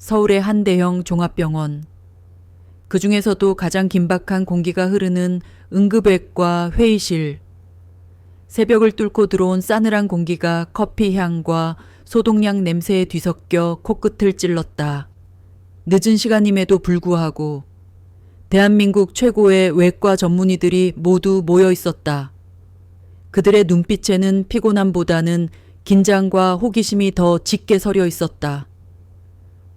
서울의 한 대형 종합병원. 그 중에서도 가장 긴박한 공기가 흐르는 응급외과 회의실. 새벽을 뚫고 들어온 싸늘한 공기가 커피 향과 소독약 냄새에 뒤섞여 코끝을 찔렀다. 늦은 시간임에도 불구하고 대한민국 최고의 외과 전문의들이 모두 모여 있었다. 그들의 눈빛에는 피곤함보다는 긴장과 호기심이 더 짙게 서려 있었다.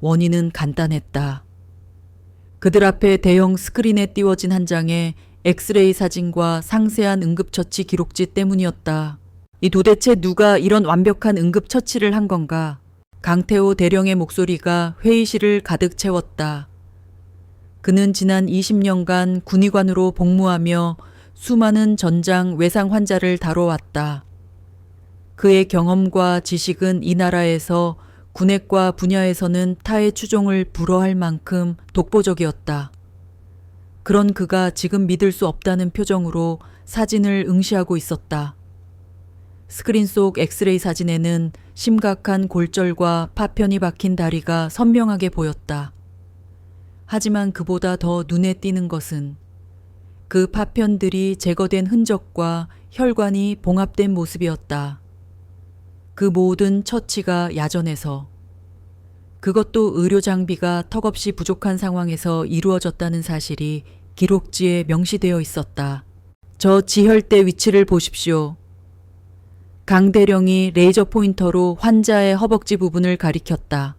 원인은 간단했다. 그들 앞에 대형 스크린에 띄워진 한 장의 엑스레이 사진과 상세한 응급처치 기록지 때문이었다. 이 도대체 누가 이런 완벽한 응급처치를 한 건가? 강태호 대령의 목소리가 회의실을 가득 채웠다. 그는 지난 20년간 군의관으로 복무하며 수많은 전장 외상 환자를 다뤄왔다. 그의 경험과 지식은 이 나라에서 군의과 분야에서는 타의 추종을 불허할 만큼 독보적이었다. 그런 그가 지금 믿을 수 없다는 표정으로 사진을 응시하고 있었다. 스크린 속 엑스레이 사진에는 심각한 골절과 파편이 박힌 다리가 선명하게 보였다. 하지만 그보다 더 눈에 띄는 것은 그 파편들이 제거된 흔적과 혈관이 봉합된 모습이었다. 그 모든 처치가 야전에서, 그것도 의료 장비가 턱없이 부족한 상황에서 이루어졌다는 사실이 기록지에 명시되어 있었다. 저 지혈대 위치를 보십시오. 강 대령이 레이저 포인터로 환자의 허벅지 부분을 가리켰다.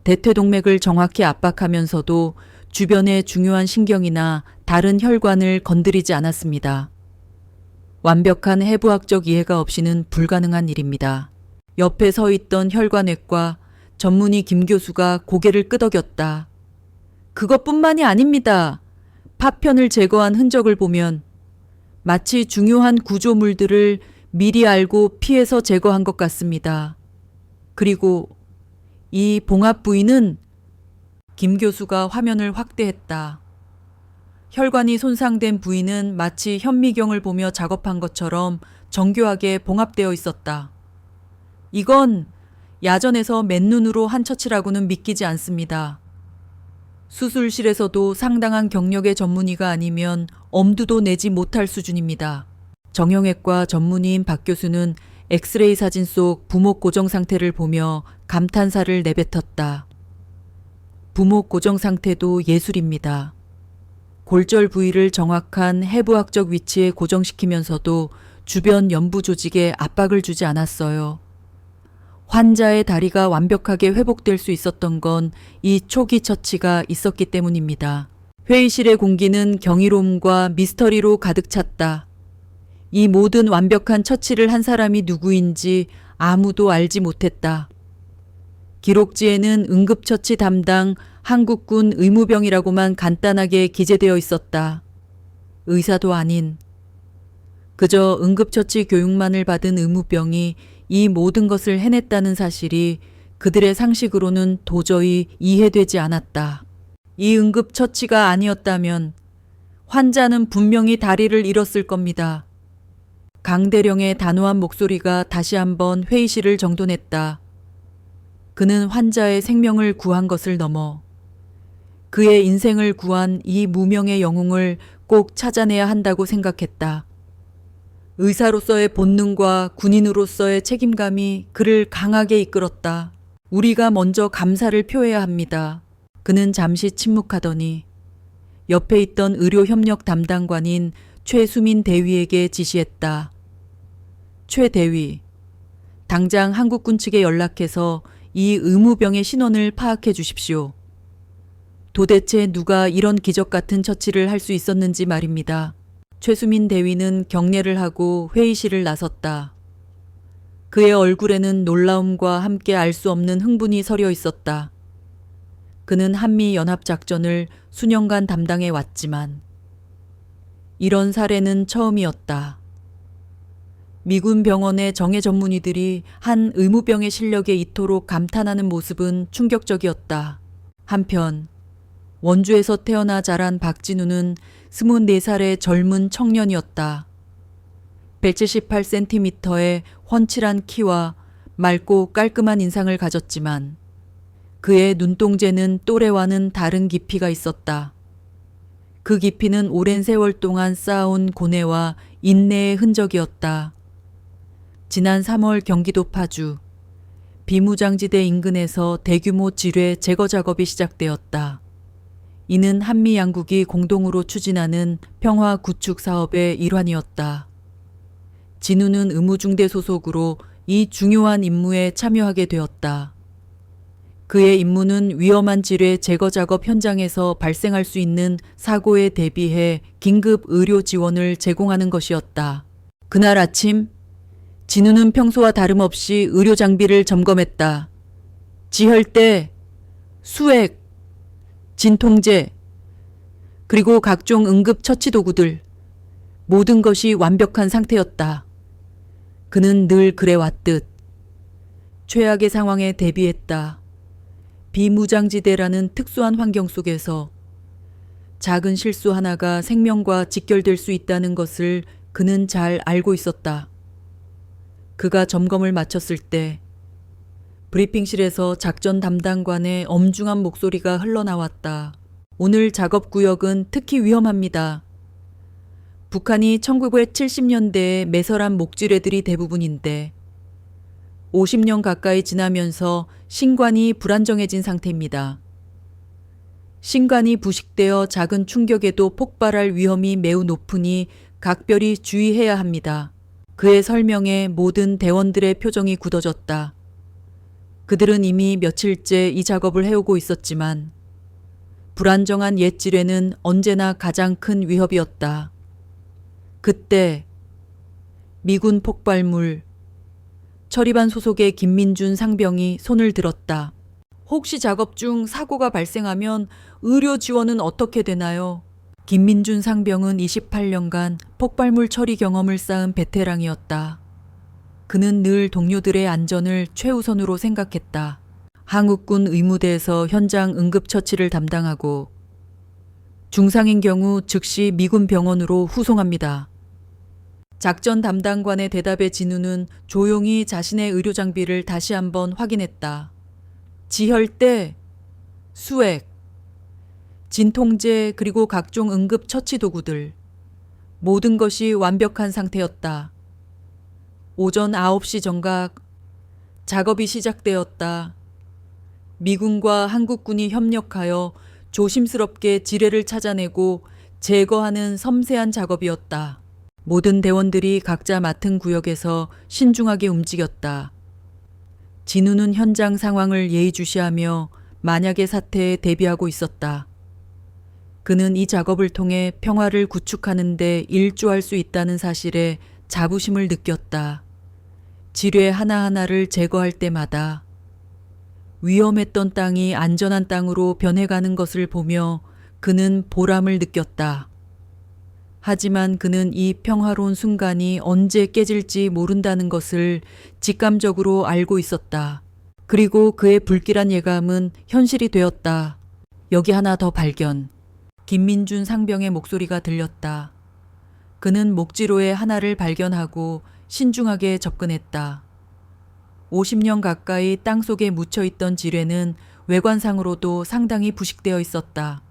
대퇴동맥을 정확히 압박하면서도 주변의 중요한 신경이나 다른 혈관을 건드리지 않았습니다. 완벽한 해부학적 이해가 없이는 불가능한 일입니다. 옆에 서 있던 혈관외과 전문의 김 교수가 고개를 끄덕였다. 그것뿐만이 아닙니다. 파편을 제거한 흔적을 보면 마치 중요한 구조물들을 미리 알고 피해서 제거한 것 같습니다. 그리고 이 봉합 부위는, 김 교수가 화면을 확대했다. 혈관이 손상된 부위는 마치 현미경을 보며 작업한 것처럼 정교하게 봉합되어 있었다. 이건 야전에서 맨눈으로 한 처치라고는 믿기지 않습니다. 수술실에서도 상당한 경력의 전문의가 아니면 엄두도 내지 못할 수준입니다. 정형외과 전문의인 박 교수는 엑스레이 사진 속 부목 고정 상태를 보며 감탄사를 내뱉었다. 부목 고정 상태도 예술입니다. 골절 부위를 정확한 해부학적 위치에 고정시키면서도 주변 연부 조직에 압박을 주지 않았어요. 환자의 다리가 완벽하게 회복될 수 있었던 건 이 초기 처치가 있었기 때문입니다. 회의실의 공기는 경이로움과 미스터리로 가득 찼다. 이 모든 완벽한 처치를 한 사람이 누구인지 아무도 알지 못했다. 기록지에는 응급처치 담당 한국군 의무병이라고만 간단하게 기재되어 있었다. 의사도 아닌, 그저 응급처치 교육만을 받은 의무병이 이 모든 것을 해냈다는 사실이 그들의 상식으로는 도저히 이해되지 않았다. 이 응급처치가 아니었다면 환자는 분명히 다리를 잃었을 겁니다. 강대령의 단호한 목소리가 다시 한번 회의실을 정돈했다. 그는 환자의 생명을 구한 것을 넘어 그의 인생을 구한 이 무명의 영웅을 꼭 찾아내야 한다고 생각했다. 의사로서의 본능과 군인으로서의 책임감이 그를 강하게 이끌었다. 우리가 먼저 감사를 표해야 합니다. 그는 잠시 침묵하더니 옆에 있던 의료협력 담당관인 최수민 대위에게 지시했다. 최 대위, 당장 한국군 측에 연락해서 이 의무병의 신원을 파악해 주십시오. 도대체 누가 이런 기적 같은 처치를 할 수 있었는지 말입니다. 최수민 대위는 경례를 하고 회의실을 나섰다. 그의 얼굴에는 놀라움과 함께 알 수 없는 흥분이 서려 있었다. 그는 한미연합작전을 수년간 담당해 왔지만 이런 사례는 처음이었다. 미군 병원의 정예 전문의들이 한 의무병의 실력에 이토록 감탄하는 모습은 충격적이었다. 한편 원주에서 태어나 자란 박진우는 24살의 젊은 청년이었다. 178cm의 훤칠한 키와 맑고 깔끔한 인상을 가졌지만 그의 눈동자는 또래와는 다른 깊이가 있었다. 그 깊이는 오랜 세월 동안 쌓아온 고뇌와 인내의 흔적이었다. 지난 3월 경기도 파주 비무장지대 인근에서 대규모 지뢰 제거 작업이 시작되었다. 이는 한미 양국이 공동으로 추진하는 평화 구축 사업의 일환이었다. 진우는 의무중대 소속으로 이 중요한 임무에 참여하게 되었다. 그의 임무는 위험한 지뢰 제거 작업 현장에서 발생할 수 있는 사고에 대비해 긴급 의료 지원을 제공하는 것이었다. 그날 아침, 진우는 평소와 다름없이 의료 장비를 점검했다. 지혈대, 수액, 진통제, 그리고 각종 응급 처치 도구들, 모든 것이 완벽한 상태였다. 그는 늘 그래왔듯 최악의 상황에 대비했다. 비무장지대라는 특수한 환경 속에서 작은 실수 하나가 생명과 직결될 수 있다는 것을 그는 잘 알고 있었다. 그가 점검을 마쳤을 때 브리핑실에서 작전 담당관의 엄중한 목소리가 흘러나왔다. 오늘 작업 구역은 특히 위험합니다. 북한이 1970년대에 매설한 목지뢰들이 대부분인데 50년 가까이 지나면서 신관이 불안정해진 상태입니다. 신관이 부식되어 작은 충격에도 폭발할 위험이 매우 높으니 각별히 주의해야 합니다. 그의 설명에 모든 대원들의 표정이 굳어졌다. 그들은 이미 며칠째 이 작업을 해오고 있었지만 불안정한 옛 지뢰는 언제나 가장 큰 위협이었다. 그때 미군 폭발물 처리반 소속의 김민준 상병이 손을 들었다. 혹시 작업 중 사고가 발생하면 의료 지원은 어떻게 되나요? 김민준 상병은 28년간 폭발물 처리 경험을 쌓은 베테랑이었다. 그는 늘 동료들의 안전을 최우선으로 생각했다. 한국군 의무대에서 현장 응급처치를 담당하고 중상인 경우 즉시 미군 병원으로 후송합니다. 작전 담당관의 대답에 진우는 조용히 자신의 의료 장비를 다시 한번 확인했다. 지혈대, 수액, 진통제 그리고 각종 응급 처치 도구들. 모든 것이 완벽한 상태였다. 오전 9시 정각 작업이 시작되었다. 미군과 한국군이 협력하여 조심스럽게 지뢰를 찾아내고 제거하는 섬세한 작업이었다. 모든 대원들이 각자 맡은 구역에서 신중하게 움직였다. 진우는 현장 상황을 예의주시하며 만약의 사태에 대비하고 있었다. 그는 이 작업을 통해 평화를 구축하는 데 일조할 수 있다는 사실에 자부심을 느꼈다. 지뢰 하나하나를 제거할 때마다 위험했던 땅이 안전한 땅으로 변해가는 것을 보며 그는 보람을 느꼈다. 하지만 그는 이 평화로운 순간이 언제 깨질지 모른다는 것을 직감적으로 알고 있었다. 그리고 그의 불길한 예감은 현실이 되었다. 여기 하나 더 발견. 김민준 상병의 목소리가 들렸다. 그는 목지로에 하나를 발견하고 신중하게 접근했다. 50년 가까이 땅속에 묻혀있던 지뢰는 외관상으로도 상당히 부식되어 있었다.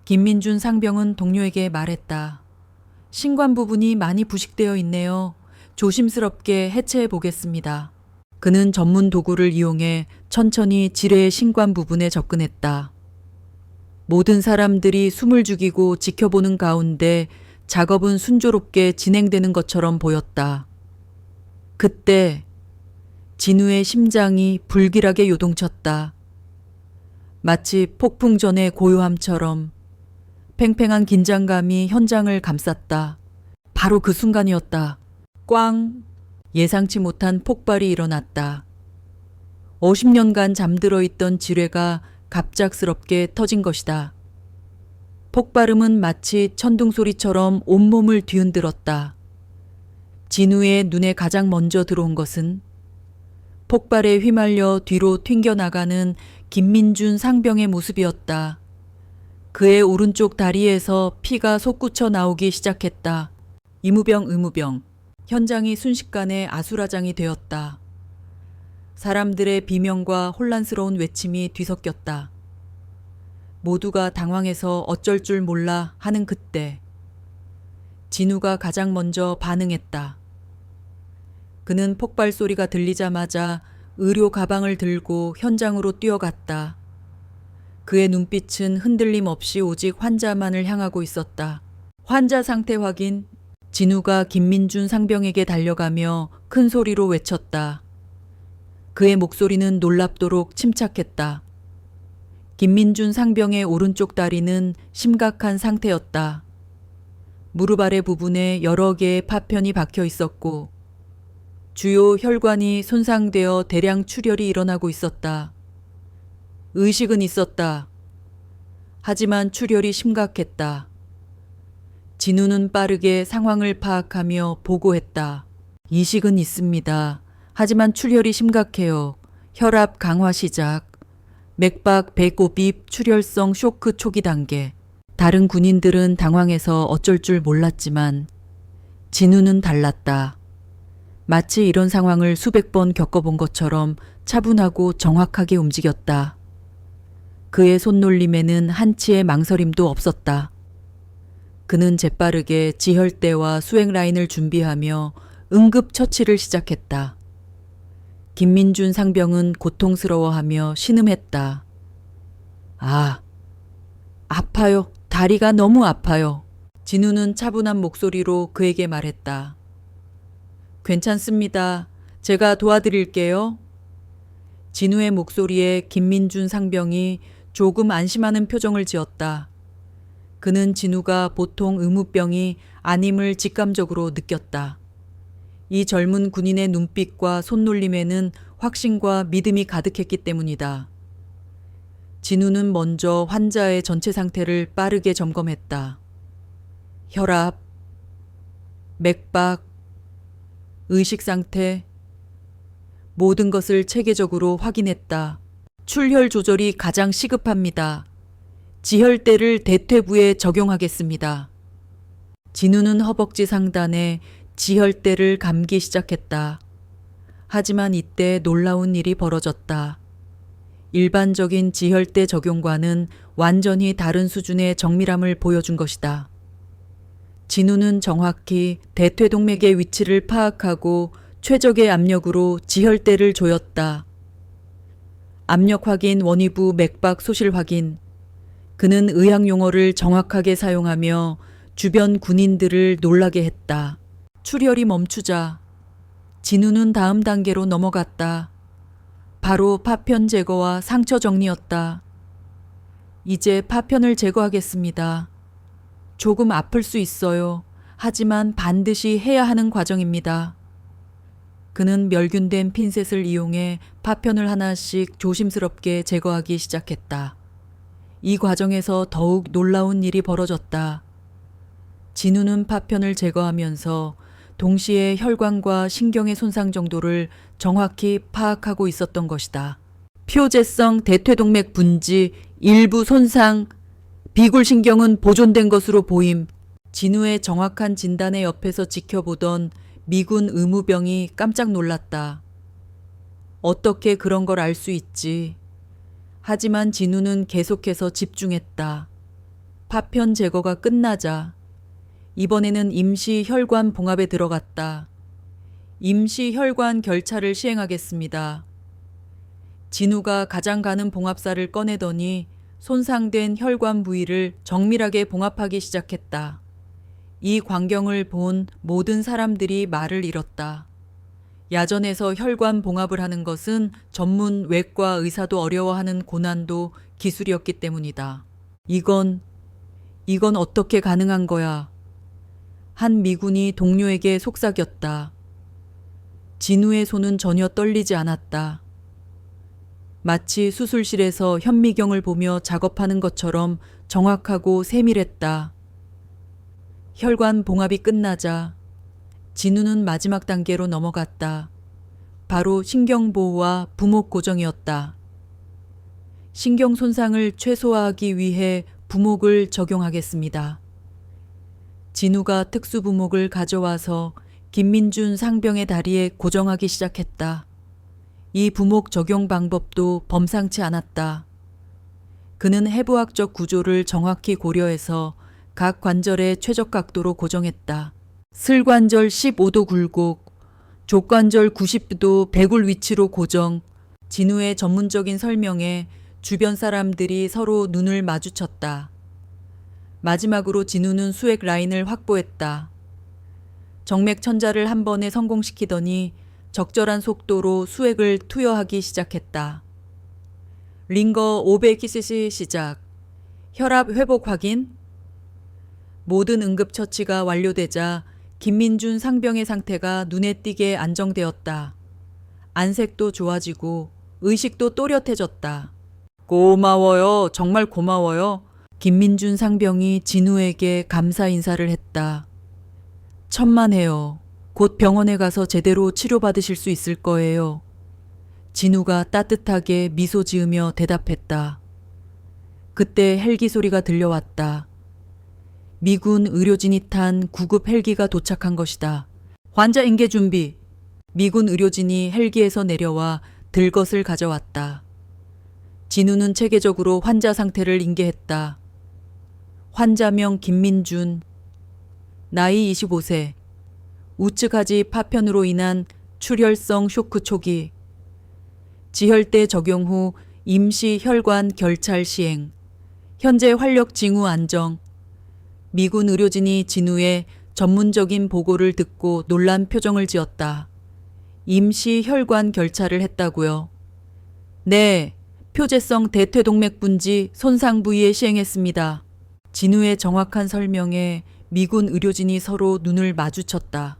김민준 상병은 동료에게 말했다. 신관 부분이 많이 부식되어 있네요. 조심스럽게 해체해 보겠습니다. 그는 전문 도구를 이용해 천천히 지뢰의 신관 부분에 접근했다. 모든 사람들이 숨을 죽이고 지켜보는 가운데 작업은 순조롭게 진행되는 것처럼 보였다. 그때 진우의 심장이 불길하게 요동쳤다. 마치 폭풍 전의 고요함처럼 팽팽한 긴장감이 현장을 감쌌다. 바로 그 순간이었다. 꽝! 예상치 못한 폭발이 일어났다. 50년간 잠들어 있던 지뢰가 갑작스럽게 터진 것이다. 폭발음은 마치 천둥 소리처럼 온몸을 뒤흔들었다. 진우의 눈에 가장 먼저 들어온 것은 폭발에 휘말려 뒤로 튕겨나가는 김민준 상병의 모습이었다. 그의 오른쪽 다리에서 피가 솟구쳐 나오기 시작했다. 이무병, 의무병. 현장이 순식간에 아수라장이 되었다. 사람들의 비명과 혼란스러운 외침이 뒤섞였다. 모두가 당황해서 어쩔 줄 몰라 하는 그때 진우가 가장 먼저 반응했다. 그는 폭발 소리가 들리자마자 의료 가방을 들고 현장으로 뛰어갔다. 그의 눈빛은 흔들림 없이 오직 환자만을 향하고 있었다. 환자 상태 확인. 진우가 김민준 상병에게 달려가며 큰 소리로 외쳤다. 그의 목소리는 놀랍도록 침착했다. 김민준 상병의 오른쪽 다리는 심각한 상태였다. 무릎 아래 부분에 여러 개의 파편이 박혀 있었고 주요 혈관이 손상되어 대량 출혈이 일어나고 있었다. 의식은 있었다. 하지만 출혈이 심각했다. 진우는 빠르게 상황을 파악하며 보고했다. 이식은 있습니다. 하지만 출혈이 심각해요. 혈압 강화 시작. 맥박 배고빕 출혈성 쇼크 초기 단계. 다른 군인들은 당황해서 어쩔 줄 몰랐지만 진우는 달랐다. 마치 이런 상황을 수백 번 겪어본 것처럼 차분하고 정확하게 움직였다. 그의 손놀림에는 한치의 망설임도 없었다. 그는 재빠르게 지혈대와 수액 라인을 준비하며 응급처치를 시작했다. 김민준 상병은 고통스러워하며 신음했다. 아, 아파요. 다리가 너무 아파요. 진우는 차분한 목소리로 그에게 말했다. 괜찮습니다. 제가 도와드릴게요. 진우의 목소리에 김민준 상병이 조금 안심하는 표정을 지었다. 그는 진우가 보통 의무병이 아님을 직감적으로 느꼈다. 이 젊은 군인의 눈빛과 손놀림에는 확신과 믿음이 가득했기 때문이다. 진우는 먼저 환자의 전체 상태를 빠르게 점검했다. 혈압, 맥박, 의식 상태, 모든 것을 체계적으로 확인했다. 출혈 조절이 가장 시급합니다. 지혈대를 대퇴부에 적용하겠습니다. 진우는 허벅지 상단에 지혈대를 감기 시작했다. 하지만 이때 놀라운 일이 벌어졌다. 일반적인 지혈대 적용과는 완전히 다른 수준의 정밀함을 보여준 것이다. 진우는 정확히 대퇴동맥의 위치를 파악하고 최적의 압력으로 지혈대를 조였다. 압력 확인, 원위부 맥박 소실 확인. 그는 의학 용어를 정확하게 사용하며 주변 군인들을 놀라게 했다. 출혈이 멈추자 진우는 다음 단계로 넘어갔다. 바로 파편 제거와 상처 정리였다. 이제 파편을 제거하겠습니다. 조금 아플 수 있어요. 하지만 반드시 해야 하는 과정입니다. 그는 멸균된 핀셋을 이용해 파편을 하나씩 조심스럽게 제거하기 시작했다. 이 과정에서 더욱 놀라운 일이 벌어졌다. 진우는 파편을 제거하면서 동시에 혈관과 신경의 손상 정도를 정확히 파악하고 있었던 것이다. 표재성 대퇴동맥 분지 일부 손상, 비골신경은 보존된 것으로 보임. 진우의 정확한 진단의 옆에서 지켜보던 미군 의무병이 깜짝 놀랐다. 어떻게 그런 걸 알 수 있지? 하지만 진우는 계속해서 집중했다. 파편 제거가 끝나자 이번에는 임시 혈관 봉합에 들어갔다. 임시 혈관 결차를 시행하겠습니다. 진우가 가장 가는 봉합사를 꺼내더니 손상된 혈관 부위를 정밀하게 봉합하기 시작했다. 이 광경을 본 모든 사람들이 말을 잃었다. 야전에서 혈관 봉합을 하는 것은 전문 외과 의사도 어려워하는 고난도 기술이었기 때문이다. 이건 어떻게 가능한 거야? 한 미군이 동료에게 속삭였다. 진우의 손은 전혀 떨리지 않았다. 마치 수술실에서 현미경을 보며 작업하는 것처럼 정확하고 세밀했다. 혈관 봉합이 끝나자 진우는 마지막 단계로 넘어갔다. 바로 신경보호와 부목 고정이었다. 신경 손상을 최소화하기 위해 부목을 적용하겠습니다. 진우가 특수부목을 가져와서 김민준 상병의 다리에 고정하기 시작했다. 이 부목 적용 방법도 범상치 않았다. 그는 해부학적 구조를 정확히 고려해서 각 관절의 최적 각도로 고정했다. 슬관절 15도 굴곡, 족관절 90도 배굴 위치로 고정. 진우의 전문적인 설명에 주변 사람들이 서로 눈을 마주쳤다. 마지막으로 진우는 수액 라인을 확보했다. 정맥 천자를 한 번에 성공시키더니 적절한 속도로 수액을 투여하기 시작했다. 링거 500cc 시작. 혈압 회복 확인. 모든 응급처치가 완료되자 김민준 상병의 상태가 눈에 띄게 안정되었다. 안색도 좋아지고 의식도 또렷해졌다. 고마워요. 정말 고마워요. 김민준 상병이 진우에게 감사 인사를 했다. 천만에요. 곧 병원에 가서 제대로 치료받으실 수 있을 거예요. 진우가 따뜻하게 미소 지으며 대답했다. 그때 헬기 소리가 들려왔다. 미군 의료진이 탄 구급 헬기가 도착한 것이다. 환자 인계 준비. 미군 의료진이 헬기에서 내려와 들것을 가져왔다. 진우는 체계적으로 환자 상태를 인계했다. 환자명 김민준, 나이 25세, 우측하지 파편으로 인한 출혈성 쇼크 초기, 지혈대 적용 후 임시 혈관 결찰 시행, 현재 활력 징후 안정. 미군 의료진이 진우의 전문적인 보고를 듣고 놀란 표정을 지었다. 임시 혈관 결찰을 했다고요? 네, 표재성 대퇴동맥 분지 손상 부위에 시행했습니다. 진우의 정확한 설명에 미군 의료진이 서로 눈을 마주쳤다.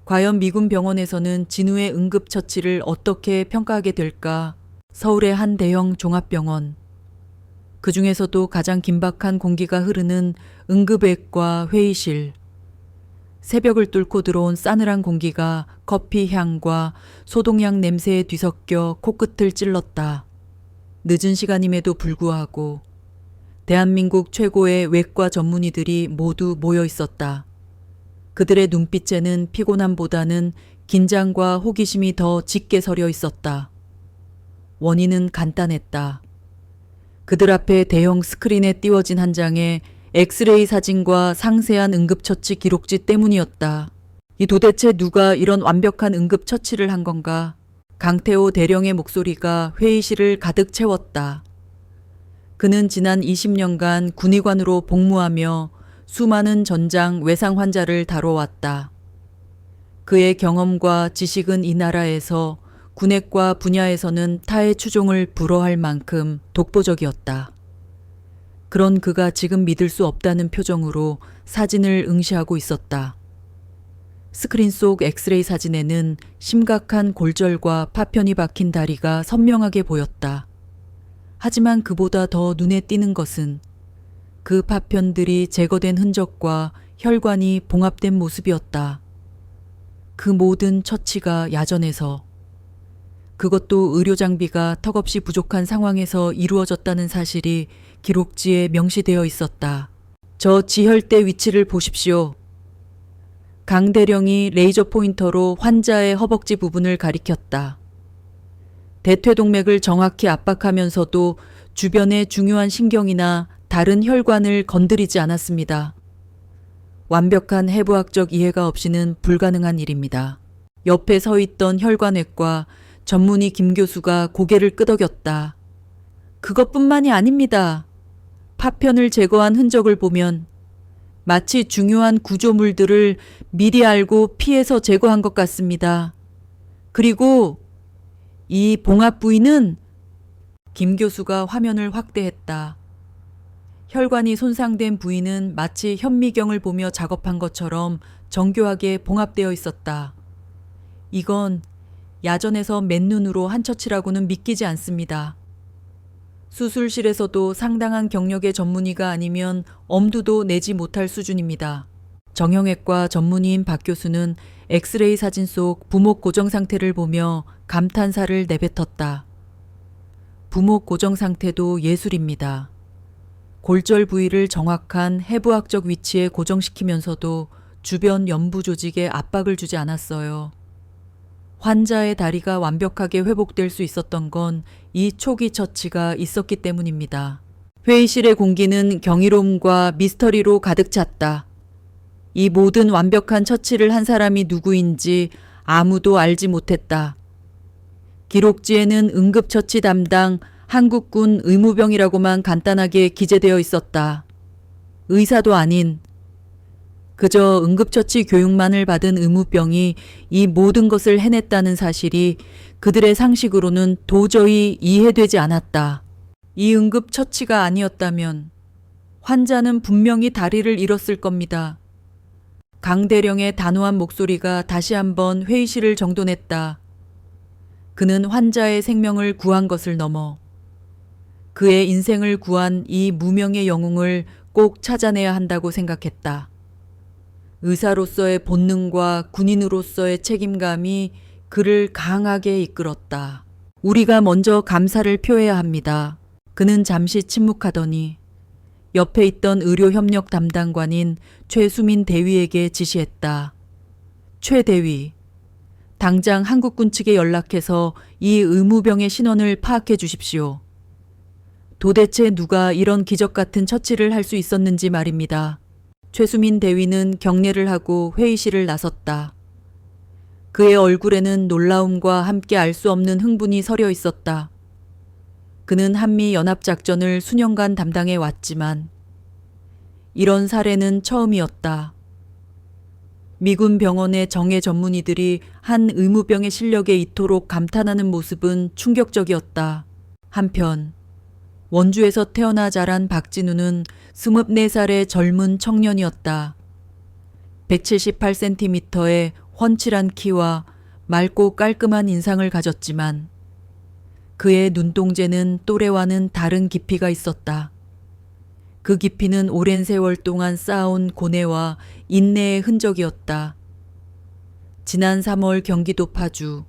과연 미군 병원에서는 진우의 응급처치를 어떻게 평가하게 될까? 서울의 한 대형 종합병원. 그 중에서도 가장 긴박한 공기가 흐르는 응급외과 회의실. 새벽을 뚫고 들어온 싸늘한 공기가 커피 향과 소독약 냄새에 뒤섞여 코끝을 찔렀다. 늦은 시간임에도 불구하고 대한민국 최고의 외과 전문의들이 모두 모여 있었다. 그들의 눈빛에는 피곤함보다는 긴장과 호기심이 더 짙게 서려 있었다. 원인은 간단했다. 그들 앞에 대형 스크린에 띄워진 한 장의 엑스레이 사진과 상세한 응급처치 기록지 때문이었다. 이 도대체 누가 이런 완벽한 응급처치를 한 건가? 강태호 대령의 목소리가 회의실을 가득 채웠다. 그는 지난 20년간 군의관으로 복무하며 수많은 전장 외상 환자를 다뤄왔다. 그의 경험과 지식은 이 나라에서 군의과 분야에서는 타의 추종을 불허할 만큼 독보적이었다. 그런 그가 지금 믿을 수 없다는 표정으로 사진을 응시하고 있었다. 스크린 속 엑스레이 사진에는 심각한 골절과 파편이 박힌 다리가 선명하게 보였다. 하지만 그보다 더 눈에 띄는 것은 그 파편들이 제거된 흔적과 혈관이 봉합된 모습이었다. 그 모든 처치가 야전에서, 그것도 의료 장비가 턱없이 부족한 상황에서 이루어졌다는 사실이 기록지에 명시되어 있었다. 저 지혈대 위치를 보십시오. 강 대령이 레이저 포인터로 환자의 허벅지 부분을 가리켰다. 대퇴동맥을 정확히 압박하면서도 주변의 중요한 신경이나 다른 혈관을 건드리지 않았습니다. 완벽한 해부학적 이해가 없이는 불가능한 일입니다. 옆에 서 있던 혈관외과 전문의 김 교수가 고개를 끄덕였다. 그것뿐만이 아닙니다. 파편을 제거한 흔적을 보면 마치 중요한 구조물들을 미리 알고 피해서 제거한 것 같습니다. 그리고 이 봉합 부위는, 김 교수가 화면을 확대했다. 혈관이 손상된 부위는 마치 현미경을 보며 작업한 것처럼 정교하게 봉합되어 있었다. 이건 야전에서 맨눈으로 한 처치라고는 믿기지 않습니다. 수술실에서도 상당한 경력의 전문의가 아니면 엄두도 내지 못할 수준입니다. 정형외과 전문의인 박 교수는 엑스레이 사진 속 부목 고정 상태를 보며 감탄사를 내뱉었다. 부목 고정 상태도 예술입니다. 골절 부위를 정확한 해부학적 위치에 고정시키면서도 주변 연부 조직에 압박을 주지 않았어요. 환자의 다리가 완벽하게 회복될 수 있었던 건 이 초기 처치가 있었기 때문입니다. 회의실의 공기는 경이로움과 미스터리로 가득 찼다. 이 모든 완벽한 처치를 한 사람이 누구인지 아무도 알지 못했다. 기록지에는 응급처치 담당 한국군 의무병이라고만 간단하게 기재되어 있었다. 의사도 아닌 그저 응급처치 교육만을 받은 의무병이 이 모든 것을 해냈다는 사실이 그들의 상식으로는 도저히 이해되지 않았다. 이 응급처치가 아니었다면 환자는 분명히 다리를 잃었을 겁니다. 강대령의 단호한 목소리가 다시 한번 회의실을 정돈했다. 그는 환자의 생명을 구한 것을 넘어 그의 인생을 구한 이 무명의 영웅을 꼭 찾아내야 한다고 생각했다. 의사로서의 본능과 군인으로서의 책임감이 그를 강하게 이끌었다. 우리가 먼저 감사를 표해야 합니다. 그는 잠시 침묵하더니 옆에 있던 의료협력 담당관인 최수민 대위에게 지시했다. 최 대위, 당장 한국군 측에 연락해서 이 의무병의 신원을 파악해 주십시오. 도대체 누가 이런 기적 같은 처치를 할 수 있었는지 말입니다. 최수민 대위는 경례를 하고 회의실을 나섰다. 그의 얼굴에는 놀라움과 함께 알 수 없는 흥분이 서려 있었다. 그는 한미연합작전을 수년간 담당해 왔지만 이런 사례는 처음이었다. 미군 병원의 정예 전문의들이 한 의무병의 실력에 이토록 감탄하는 모습은 충격적이었다. 한편 원주에서 태어나 자란 박진우는 24살의 젊은 청년이었다. 178cm의 훤칠한 키와 맑고 깔끔한 인상을 가졌지만 그의 눈동자는 또래와는 다른 깊이가 있었다. 그 깊이는 오랜 세월 동안 쌓아온 고뇌와 인내의 흔적이었다. 지난 3월 경기도 파주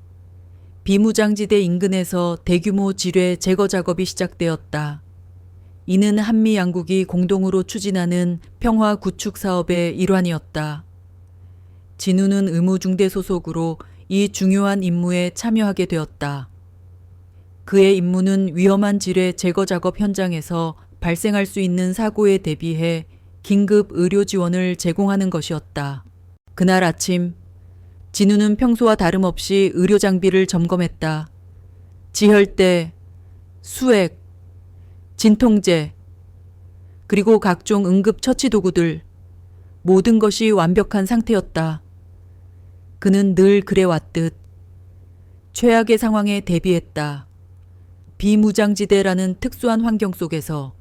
비무장지대 인근에서 대규모 지뢰 제거 작업이 시작되었다. 이는 한미 양국이 공동으로 추진하는 평화 구축 사업의 일환이었다. 진우는 의무중대 소속으로 이 중요한 임무에 참여하게 되었다. 그의 임무는 위험한 지뢰 제거 작업 현장에서 발생할 수 있는 사고에 대비해 긴급 의료 지원을 제공하는 것이었다. 그날 아침 진우는 평소와 다름없이 의료 장비를 점검했다. 지혈대, 수액, 진통제, 그리고 각종 응급 처치 도구들, 모든 것이 완벽한 상태였다. 그는 늘 그래왔듯 최악의 상황에 대비했다. 비무장지대라는 특수한 환경 속에서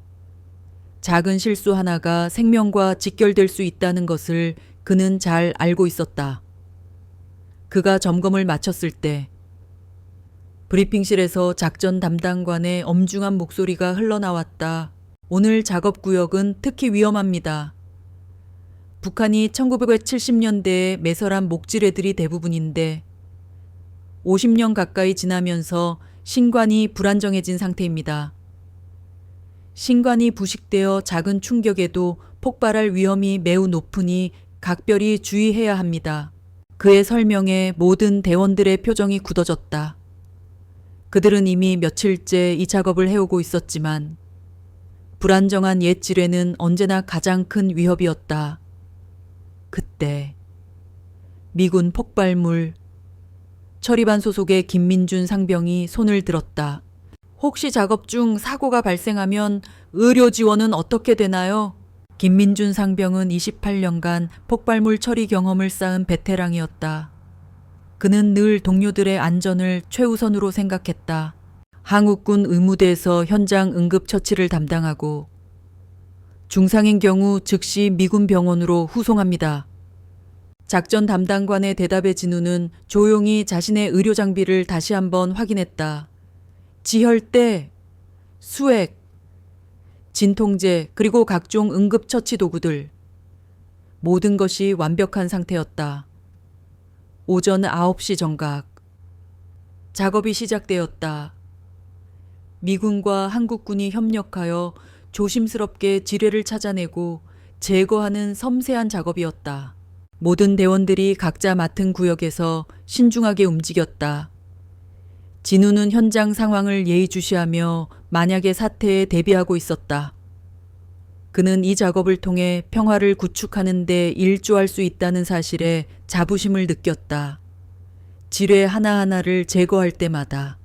작은 실수 하나가 생명과 직결될 수 있다는 것을 그는 잘 알고 있었다. 그가 점검을 마쳤을 때 브리핑실에서 작전 담당관의 엄중한 목소리가 흘러나왔다. 오늘 작업구역은 특히 위험합니다. 북한이 1970년대에 매설한 목지뢰들이 대부분인데 50년 가까이 지나면서 신관이 불안정해진 상태입니다. 신관이 부식되어 작은 충격에도 폭발할 위험이 매우 높으니 각별히 주의해야 합니다. 그의 설명에 모든 대원들의 표정이 굳어졌다. 그들은 이미 며칠째 이 작업을 해오고 있었지만 불안정한 옛 지뢰는 언제나 가장 큰 위협이었다. 그때 미군 폭발물 처리반 소속의 김민준 상병이 손을 들었다. 혹시 작업 중 사고가 발생하면 의료 지원은 어떻게 되나요? 김민준 상병은 28년간 폭발물 처리 경험을 쌓은 베테랑이었다. 그는 늘 동료들의 안전을 최우선으로 생각했다. 한국군 의무대에서 현장 응급처치를 담당하고 중상인 경우 즉시 미군 병원으로 후송합니다. 작전 담당관의 대답에 진우는 조용히 자신의 의료 장비를 다시 한번 확인했다. 지혈대, 수액, 진통제 그리고 각종 응급처치 도구들. 모든 것이 완벽한 상태였다. 오전 9시 정각. 작업이 시작되었다. 미군과 한국군이 협력하여 조심스럽게 지뢰를 찾아내고 제거하는 섬세한 작업이었다. 모든 대원들이 각자 맡은 구역에서 신중하게 움직였다. 진우는 현장 상황을 예의주시하며 만약의 사태에 대비하고 있었다. 그는 이 작업을 통해 평화를 구축하는 데 일조할 수 있다는 사실에 자부심을 느꼈다. 지뢰 하나하나를 제거할 때마다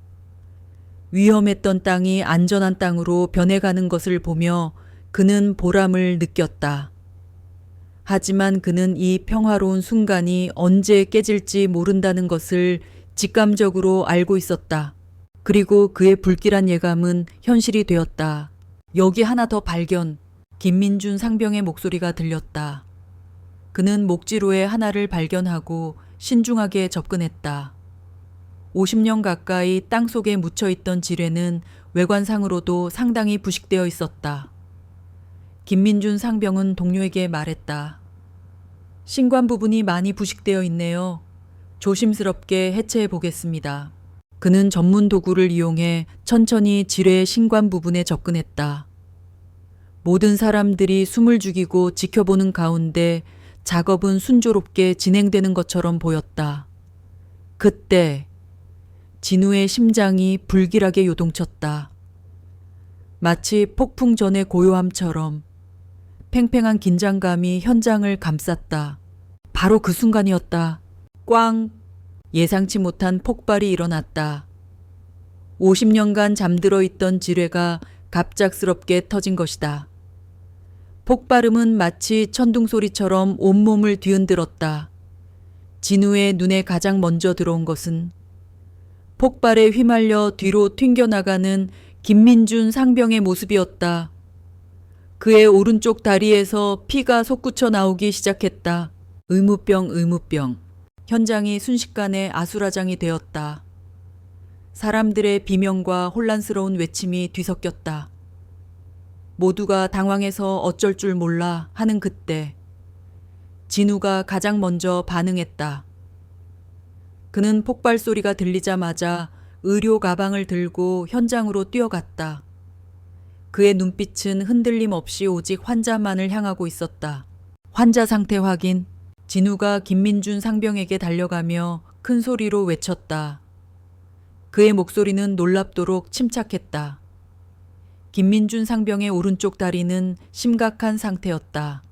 위험했던 땅이 안전한 땅으로 변해가는 것을 보며 그는 보람을 느꼈다. 하지만 그는 이 평화로운 순간이 언제 깨질지 모른다는 것을 직감적으로 알고 있었다. 그리고 그의 불길한 예감은 현실이 되었다. 여기 하나 더 발견. 김민준 상병의 목소리가 들렸다. 그는 목지로에 하나를 발견하고 신중하게 접근했다. 50년 가까이 땅속에 묻혀있던 지뢰는 외관상으로도 상당히 부식되어 있었다. 김민준 상병은 동료에게 말했다. 신관 부분이 많이 부식되어 있네요. 조심스럽게 해체해 보겠습니다. 그는 전문 도구를 이용해 천천히 지뢰의 신관 부분에 접근했다. 모든 사람들이 숨을 죽이고 지켜보는 가운데 작업은 순조롭게 진행되는 것처럼 보였다. 그때 진우의 심장이 불길하게 요동쳤다. 마치 폭풍 전의 고요함처럼 팽팽한 긴장감이 현장을 감쌌다. 바로 그 순간이었다. 꽝! 예상치 못한 폭발이 일어났다. 50년간 잠들어 있던 지뢰가 갑작스럽게 터진 것이다. 폭발음은 마치 천둥소리처럼 온몸을 뒤흔들었다. 진우의 눈에 가장 먼저 들어온 것은 폭발에 휘말려 뒤로 튕겨나가는 김민준 상병의 모습이었다. 그의 오른쪽 다리에서 피가 솟구쳐 나오기 시작했다. 의무병. 현장이 순식간에 아수라장이 되었다. 사람들의 비명과 혼란스러운 외침이 뒤섞였다. 모두가 당황해서 어쩔 줄 몰라 하는 그때 진우가 가장 먼저 반응했다. 그는 폭발 소리가 들리자마자 의료 가방을 들고 현장으로 뛰어갔다. 그의 눈빛은 흔들림 없이 오직 환자만을 향하고 있었다. 환자 상태 확인. 진우가 김민준 상병에게 달려가며 큰 소리로 외쳤다. 그의 목소리는 놀랍도록 침착했다. 김민준 상병의 오른쪽 다리는 심각한 상태였다.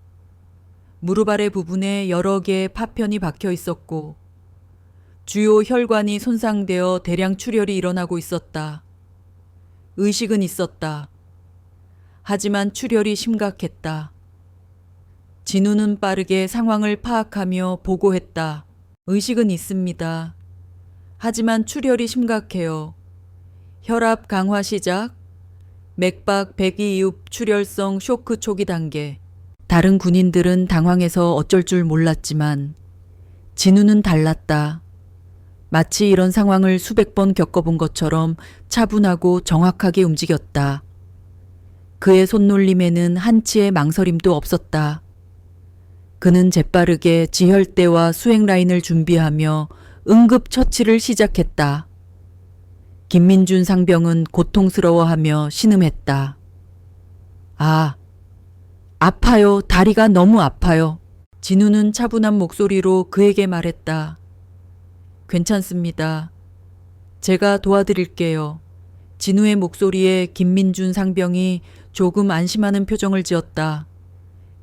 무릎 아래 부분에 여러 개의 파편이 박혀 있었고 주요 혈관이 손상되어 대량 출혈이 일어나고 있었다. 의식은 있었다. 하지만 출혈이 심각했다. 진우는 빠르게 상황을 파악하며 보고했다. 의식은 있습니다. 하지만 출혈이 심각해요. 혈압 강화 시작. 맥박 102읍 출혈성 쇼크 초기 단계. 다른 군인들은 당황해서 어쩔 줄 몰랐지만 진우는 달랐다. 마치 이런 상황을 수백 번 겪어본 것처럼 차분하고 정확하게 움직였다. 그의 손놀림에는 한치의 망설임도 없었다. 그는 재빠르게 지혈대와 수행 라인을 준비하며 응급처치를 시작했다. 김민준 상병은 고통스러워하며 신음했다. 아파요. 다리가 너무 아파요. 진우는 차분한 목소리로 그에게 말했다. 괜찮습니다. 제가 도와드릴게요. 진우의 목소리에 김민준 상병이 조금 안심하는 표정을 지었다.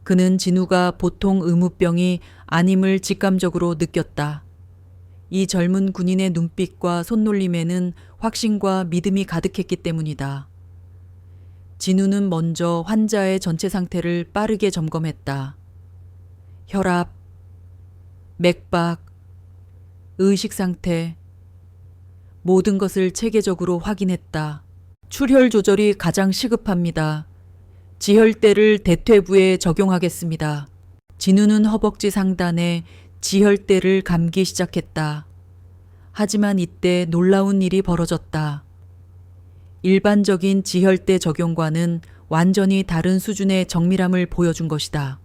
그는 진우가 보통 의무병이 아님을 직감적으로 느꼈다. 이 젊은 군인의 눈빛과 손놀림에는 확신과 믿음이 가득했기 때문이다. 진우는 먼저 환자의 전체 상태를 빠르게 점검했다. 혈압, 맥박, 의식 상태, 모든 것을 체계적으로 확인했다. 출혈 조절이 가장 시급합니다. 지혈대를 대퇴부에 적용하겠습니다. 진우는 허벅지 상단에 지혈대를 감기 시작했다. 하지만 이때 놀라운 일이 벌어졌다. 일반적인 지혈대 적용과는 완전히 다른 수준의 정밀함을 보여준 것이다.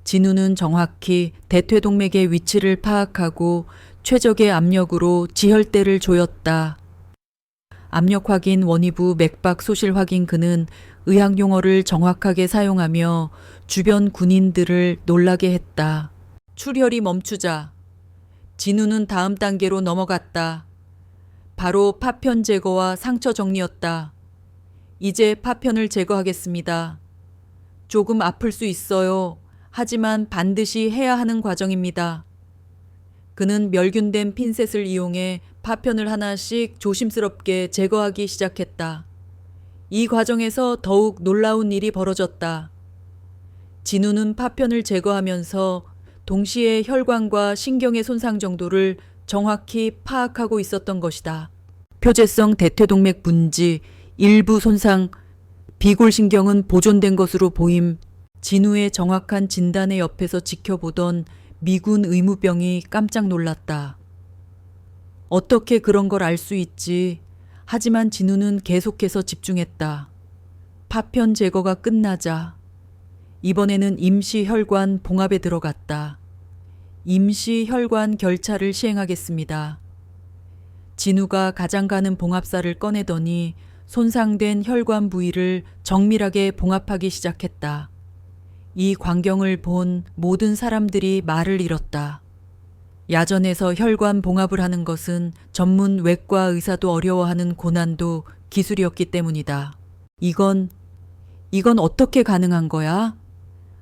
진우는 정확히 대퇴동맥의 위치를 파악하고 최적의 압력으로 지혈대를 조였다. 압력 확인, 원위부, 맥박 소실 확인. 그는 의학 용어를 정확하게 사용하며 주변 군인들을 놀라게 했다. 출혈이 멈추자 진우는 다음 단계로 넘어갔다. 바로 파편 제거와 상처 정리였다. 이제 파편을 제거하겠습니다. 조금 아플 수 있어요. 하지만 반드시 해야 하는 과정입니다. 그는 멸균된 핀셋을 이용해 파편을 하나씩 조심스럽게 제거하기 시작했다. 이 과정에서 더욱 놀라운 일이 벌어졌다. 진우는 파편을 제거하면서 동시에 혈관과 신경의 손상 정도를 정확히 파악하고 있었던 것이다. 표재성 대퇴동맥 분지, 일부 손상, 비골신경은 보존된 것으로 보임. 진우의 정확한 진단의 옆에서 지켜보던 미군 의무병이 깜짝 놀랐다. 어떻게 그런 걸 알 수 있지? 하지만 진우는 계속해서 집중했다. 파편 제거가 끝나자 이번에는 임시 혈관 봉합에 들어갔다. 임시 혈관 결차를 시행하겠습니다. 진우가 가장 가는 봉합사를 꺼내더니 손상된 혈관 부위를 정밀하게 봉합하기 시작했다. 이 광경을 본 모든 사람들이 말을 잃었다. 야전에서 혈관 봉합을 하는 것은 전문 외과 의사도 어려워하는 고난도 기술이었기 때문이다. 이건 어떻게 가능한 거야?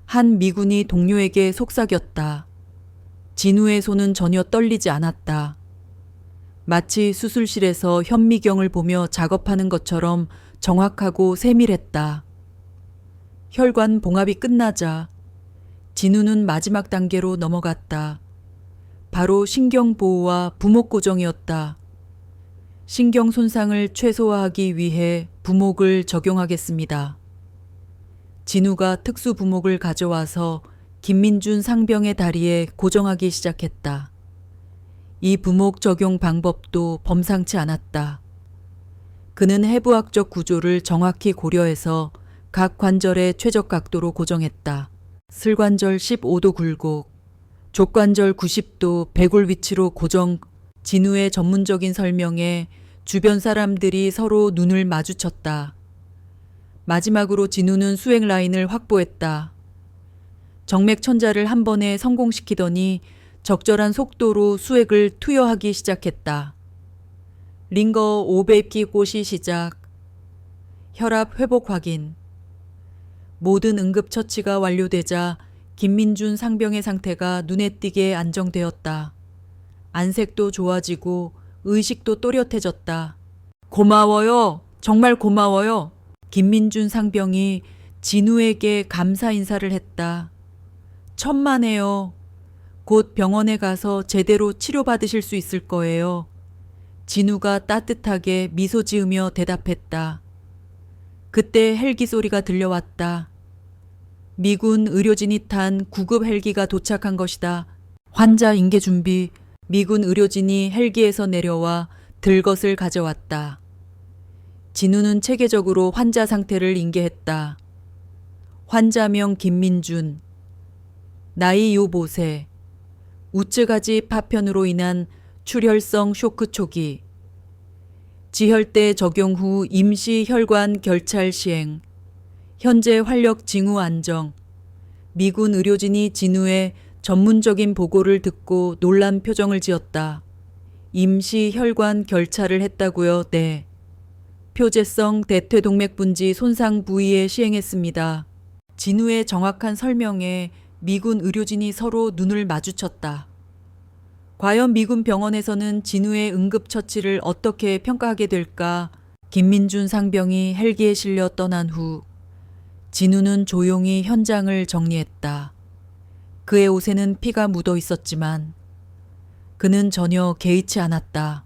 한 미군이 동료에게 속삭였다. 진우의 손은 전혀 떨리지 않았다. 마치 수술실에서 현미경을 보며 작업하는 것처럼 정확하고 세밀했다. 혈관 봉합이 끝나자 진우는 마지막 단계로 넘어갔다. 바로 신경보호와 부목고정이었다. 신경 손상을 최소화하기 위해 부목을 적용하겠습니다. 진우가 특수 부목을 가져와서 김민준 상병의 다리에 고정하기 시작했다. 이 부목 적용 방법도 범상치 않았다. 그는 해부학적 구조를 정확히 고려해서 각 관절의 최적 각도로 고정했다. 슬관절 15도 굴곡, 족관절 90도 배골 위치로 고정. 진우의 전문적인 설명에 주변 사람들이 서로 눈을 마주쳤다. 마지막으로 진우는 수행 라인을 확보했다. 정맥천자를 한 번에 성공시키더니 적절한 속도로 수액을 투여하기 시작했다. 링거 500기 꽃이 시작. 혈압 회복 확인. 모든 응급처치가 완료되자 김민준 상병의 상태가 눈에 띄게 안정되었다. 안색도 좋아지고 의식도 또렷해졌다. 고마워요. 정말 고마워요. 김민준 상병이 진우에게 감사 인사를 했다. 천만에요. 곧 병원에 가서 제대로 치료받으실 수 있을 거예요. 진우가 따뜻하게 미소 지으며 대답했다. 그때 헬기 소리가 들려왔다. 미군 의료진이 탄 구급 헬기가 도착한 것이다. 환자 인계 준비. 미군 의료진이 헬기에서 내려와 들 것을 가져왔다. 진우는 체계적으로 환자 상태를 인계했다. 환자명 김민준. 나이 요 보세. 우측가지 파편으로 인한 출혈성 쇼크 초기. 지혈대 적용 후 임시 혈관 결찰 시행. 현재 활력 징후 안정. 미군 의료진이 진우의 전문적인 보고를 듣고 놀란 표정을 지었다. 임시 혈관 결찰을 했다고요? 네. 표재성 대퇴동맥 분지 손상 부위에 시행했습니다. 진우의 정확한 설명에 미군 의료진이 서로 눈을 마주쳤다. 과연 미군 병원에서는 진우의 응급처치를 어떻게 평가하게 될까? 김민준 상병이 헬기에 실려 떠난 후 진우는 조용히 현장을 정리했다. 그의 옷에는 피가 묻어 있었지만 그는 전혀 개의치 않았다.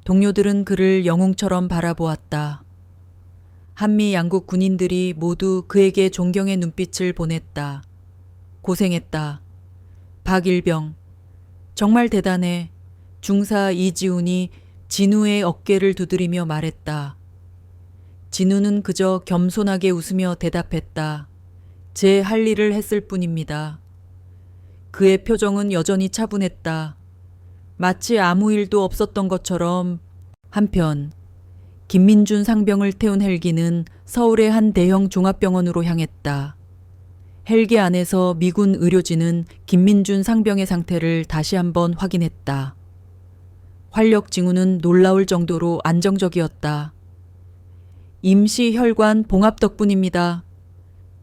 동료들은 그를 영웅처럼 바라보았다. 한미 양국 군인들이 모두 그에게 존경의 눈빛을 보냈다. 고생했다. 박일병. 정말 대단해. 중사 이지훈이 진우의 어깨를 두드리며 말했다. 진우는 그저 겸손하게 웃으며 대답했다. 제 할 일을 했을 뿐입니다. 그의 표정은 여전히 차분했다. 마치 아무 일도 없었던 것처럼. 한편 김민준 상병을 태운 헬기는 서울의 한 대형 종합병원으로 향했다. 헬기 안에서 미군 의료진은 김민준 상병의 상태를 다시 한번 확인했다. 활력 징후는 놀라울 정도로 안정적이었다. 임시 혈관 봉합 덕분입니다.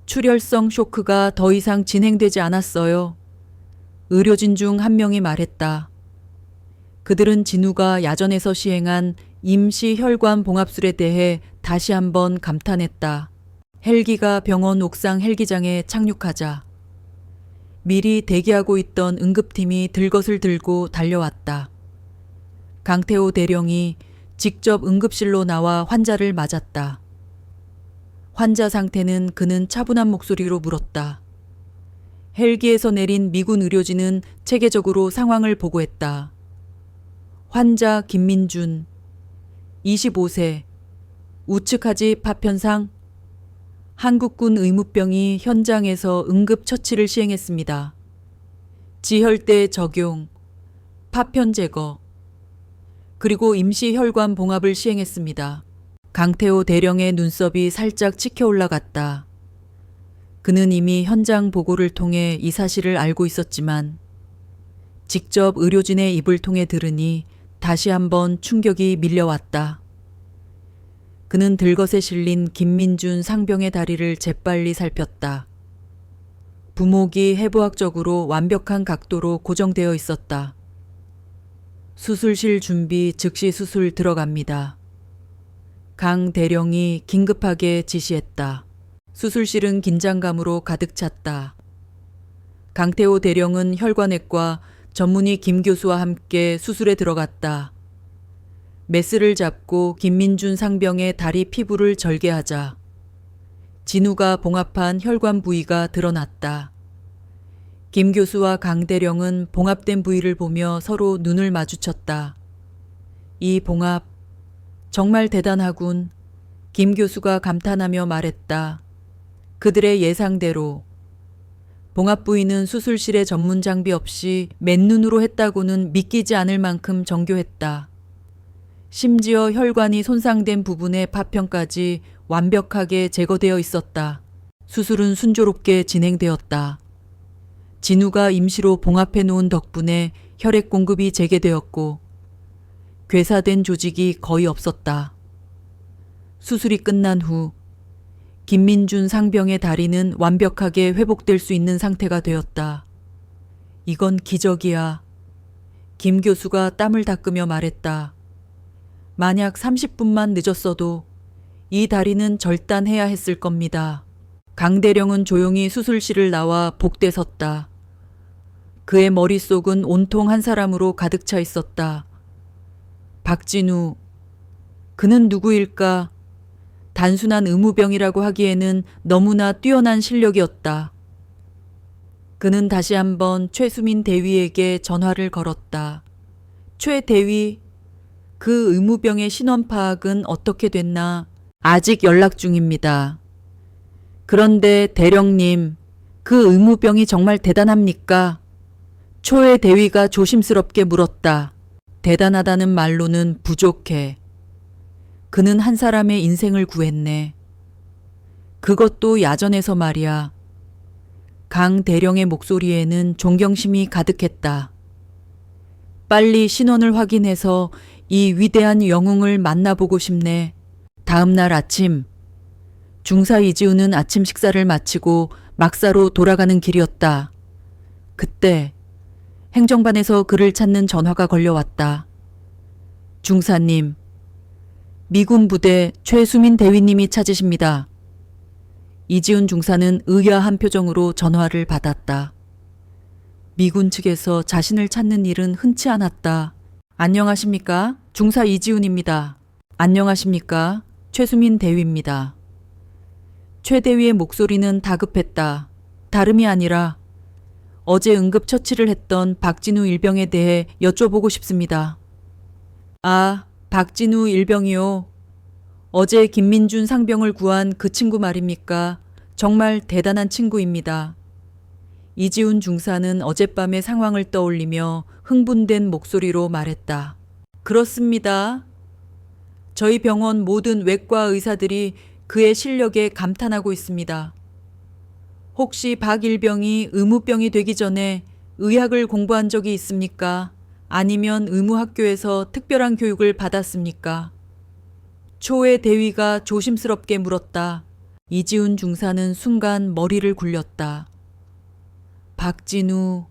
출혈성 쇼크가 더 이상 진행되지 않았어요. 의료진 중 한 명이 말했다. 그들은 진우가 야전에서 시행한 임시 혈관 봉합술에 대해 다시 한번 감탄했다. 헬기가 병원 옥상 헬기장에 착륙하자 미리 대기하고 있던 응급팀이 들것을 들고 달려왔다. 강태호 대령이 직접 응급실로 나와 환자를 맞았다. 환자 상태는 그는 차분한 목소리로 물었다. 헬기에서 내린 미군 의료진은 체계적으로 상황을 보고했다. 환자 김민준, 25세, 우측하지 파편상, 한국군 의무병이 현장에서 응급처치를 시행했습니다. 지혈대 적용, 파편 제거, 그리고 임시 혈관 봉합을 시행했습니다. 강태호 대령의 눈썹이 살짝 치켜 올라갔다. 그는 이미 현장 보고를 통해 이 사실을 알고 있었지만 직접 의료진의 입을 통해 들으니 다시 한번 충격이 밀려왔다. 그는 들것에 실린 김민준 상병의 다리를 재빨리 살폈다. 부목이 해부학적으로 완벽한 각도로 고정되어 있었다. 수술실 준비 즉시 수술 들어갑니다. 강 대령이 긴급하게 지시했다. 수술실은 긴장감으로 가득 찼다. 강태호 대령은 혈관외과 전문의 김 교수와 함께 수술에 들어갔다. 메스를 잡고 김민준 상병의 다리 피부를 절개하자 진우가 봉합한 혈관 부위가 드러났다. 김 교수와 강 대령은 봉합된 부위를 보며 서로 눈을 마주쳤다. 이 봉합 정말 대단하군. 김 교수가 감탄하며 말했다. 그들의 예상대로 봉합 부위는 수술실에 전문 장비 없이 맨눈으로 했다고는 믿기지 않을 만큼 정교했다. 심지어 혈관이 손상된 부분의 파편까지 완벽하게 제거되어 있었다. 수술은 순조롭게 진행되었다. 진우가 임시로 봉합해 놓은 덕분에 혈액 공급이 재개되었고 괴사된 조직이 거의 없었다. 수술이 끝난 후 김민준 상병의 다리는 완벽하게 회복될 수 있는 상태가 되었다. 이건 기적이야. 김 교수가 땀을 닦으며 말했다. 만약 30분만 늦었어도 이 다리는 절단해야 했을 겁니다. 강 대령은 조용히 수술실을 나와 복대 섰다. 그의 머릿속은 온통 한 사람으로 가득 차 있었다. 박진우. 그는 누구일까? 단순한 의무병이라고 하기에는 너무나 뛰어난 실력이었다. 그는 다시 한번 최수민 대위에게 전화를 걸었다. 최 대위, 그 의무병의 신원 파악은 어떻게 됐나? 아직 연락 중입니다. 그런데 대령님, 그 의무병이 정말 대단합니까? 초의 대위가 조심스럽게 물었다. 대단하다는 말로는 부족해. 그는 한 사람의 인생을 구했네. 그것도 야전에서 말이야. 강 대령의 목소리에는 존경심이 가득했다. 빨리 신원을 확인해서 이 위대한 영웅을 만나보고 싶네. 다음 날 아침, 중사 이지우는 아침 식사를 마치고 막사로 돌아가는 길이었다. 그때 행정반에서 그를 찾는 전화가 걸려왔다. 중사님, 미군 부대 최수민 대위님이 찾으십니다. 이지훈 중사는 의아한 표정으로 전화를 받았다. 미군 측에서 자신을 찾는 일은 흔치 않았다. 안녕하십니까? 중사 이지훈입니다. 안녕하십니까? 최수민 대위입니다. 최 대위의 목소리는 다급했다. 다름이 아니라 어제 응급처치를 했던 박진우 일병에 대해 여쭤보고 싶습니다. 아, 박진우 일병이요. 어제 김민준 상병을 구한 그 친구 말입니까? 정말 대단한 친구입니다. 이지훈 중사는 어젯밤의 상황을 떠올리며 흥분된 목소리로 말했다. 그렇습니다. 저희 병원 모든 외과 의사들이 그의 실력에 감탄하고 있습니다. 혹시 박일병이 의무병이 되기 전에 의학을 공부한 적이 있습니까? 아니면 의무학교에서 특별한 교육을 받았습니까? 초의 대위가 조심스럽게 물었다. 이지훈 중사는 순간 머리를 굴렸다. 박진우,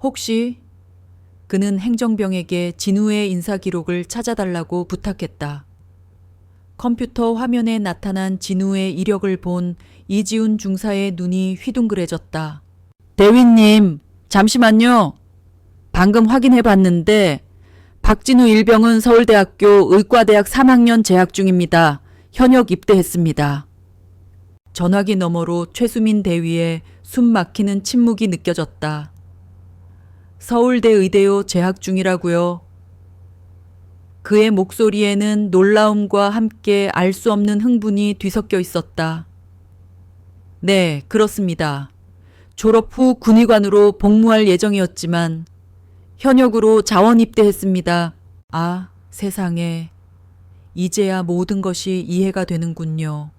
혹시? 그는 행정병에게 진우의 인사 기록을 찾아달라고 부탁했다. 컴퓨터 화면에 나타난 진우의 이력을 본 이지훈 중사의 눈이 휘둥그레졌다. 대위님, 잠시만요. 방금 확인해 봤는데 박진우 일병은 서울대학교 의과대학 3학년 재학 중입니다. 현역 입대했습니다. 전화기 너머로 최수민 대위의 숨 막히는 침묵이 느껴졌다. 서울대 의대요 재학 중이라고요. 그의 목소리에는 놀라움과 함께 알 수 없는 흥분이 뒤섞여 있었다. 네, 그렇습니다. 졸업 후 군의관으로 복무할 예정이었지만 현역으로 자원 입대했습니다. 아, 세상에. 이제야 모든 것이 이해가 되는군요.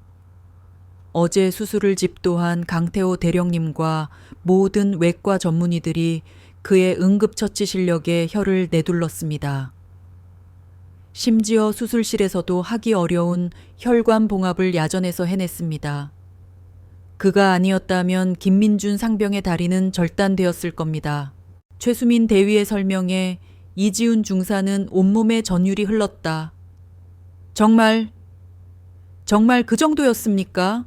어제 수술을 집도한 강태호 대령님과 모든 외과 전문의들이 그의 응급처치 실력에 혀를 내둘렀습니다. 심지어 수술실에서도 하기 어려운 혈관 봉합을 야전에서 해냈습니다. 그가 아니었다면 김민준 상병의 다리는 절단되었을 겁니다. 최수민 대위의 설명에 이지훈 중사는 온몸에 전율이 흘렀다. 정말 그 정도였습니까?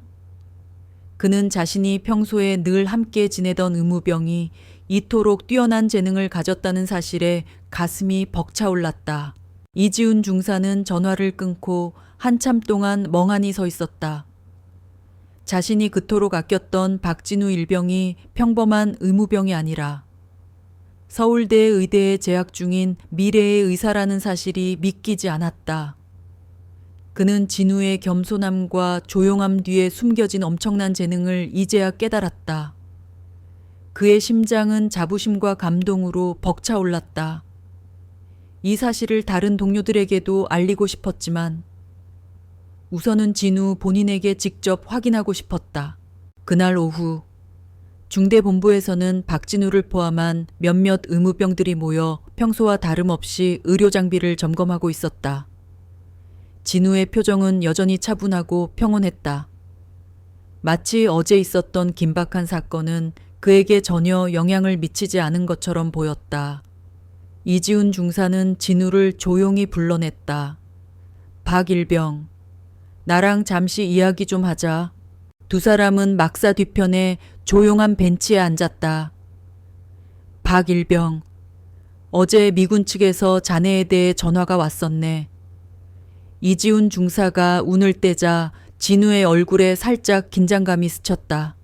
그는 자신이 평소에 늘 함께 지내던 의무병이 이토록 뛰어난 재능을 가졌다는 사실에 가슴이 벅차올랐다. 이지훈 중사는 전화를 끊고 한참 동안 멍하니 서 있었다. 자신이 그토록 아꼈던 박진우 일병이 평범한 의무병이 아니라 서울대 의대에 재학 중인 미래의 의사라는 사실이 믿기지 않았다. 그는 진우의 겸손함과 조용함 뒤에 숨겨진 엄청난 재능을 이제야 깨달았다. 그의 심장은 자부심과 감동으로 벅차올랐다. 이 사실을 다른 동료들에게도 알리고 싶었지만 우선은 진우 본인에게 직접 확인하고 싶었다. 그날 오후 중대본부에서는 박진우를 포함한 몇몇 의무병들이 모여 평소와 다름없이 의료 장비를 점검하고 있었다. 진우의 표정은 여전히 차분하고 평온했다. 마치 어제 있었던 긴박한 사건은 그에게 전혀 영향을 미치지 않은 것처럼 보였다. 이지훈 중사는 진우를 조용히 불러냈다. 박일병, 나랑 잠시 이야기 좀 하자. 두 사람은 막사 뒤편에 조용한 벤치에 앉았다. 박일병, 어제 미군 측에서 자네에 대해 전화가 왔었네. 이지훈 중사가 운을 떼자 진우의 얼굴에 살짝 긴장감이 스쳤다.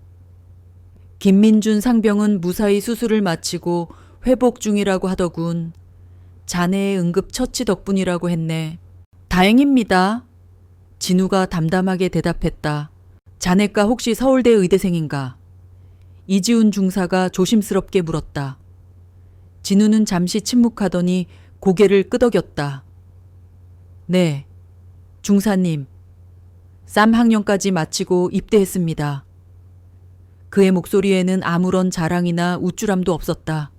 김민준 상병은 무사히 수술을 마치고 회복 중이라고 하더군. 자네의 응급 처치 덕분이라고 했네. 다행입니다. 진우가 담담하게 대답했다. 자네가 혹시 서울대 의대생인가? 이지훈 중사가 조심스럽게 물었다. 진우는 잠시 침묵하더니 고개를 끄덕였다. 네, 중사님. 쌈 학년까지 마치고 입대했습니다. 그의 목소리에는 아무런 자랑이나 우쭐함도 없었다.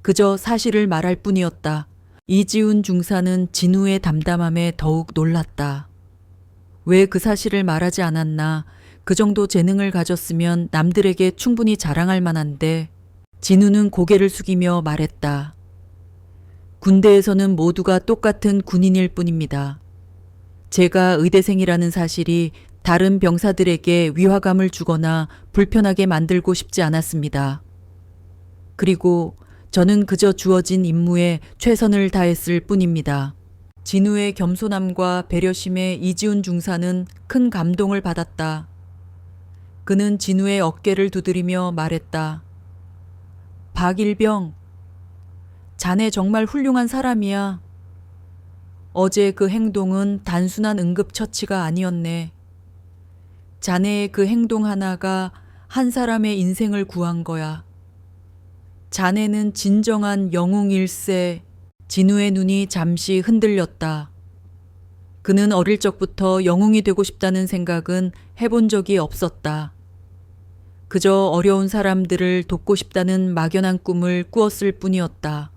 그저 사실을 말할 뿐이었다. 이지훈 중사는 진우의 담담함에 더욱 놀랐다. 왜 그 사실을 말하지 않았나? 그 정도 재능을 가졌으면 남들에게 충분히 자랑할 만한데 진우는 고개를 숙이며 말했다. 군대에서는 모두가 똑같은 군인일 뿐입니다. 제가 의대생이라는 사실이 다른 병사들에게 위화감을 주거나 불편하게 만들고 싶지 않았습니다. 그리고 저는 그저 주어진 임무에 최선을 다했을 뿐입니다. 진우의 겸손함과 배려심에 이지훈 중사는 큰 감동을 받았다. 그는 진우의 어깨를 두드리며 말했다. 박일병, 자네 정말 훌륭한 사람이야. 어제 그 행동은 단순한 응급처치가 아니었네. 자네의 그 행동 하나가 한 사람의 인생을 구한 거야. 자네는 진정한 영웅일세. 진우의 눈이 잠시 흔들렸다. 그는 어릴 적부터 영웅이 되고 싶다는 생각은 해본 적이 없었다. 그저 어려운 사람들을 돕고 싶다는 막연한 꿈을 꾸었을 뿐이었다.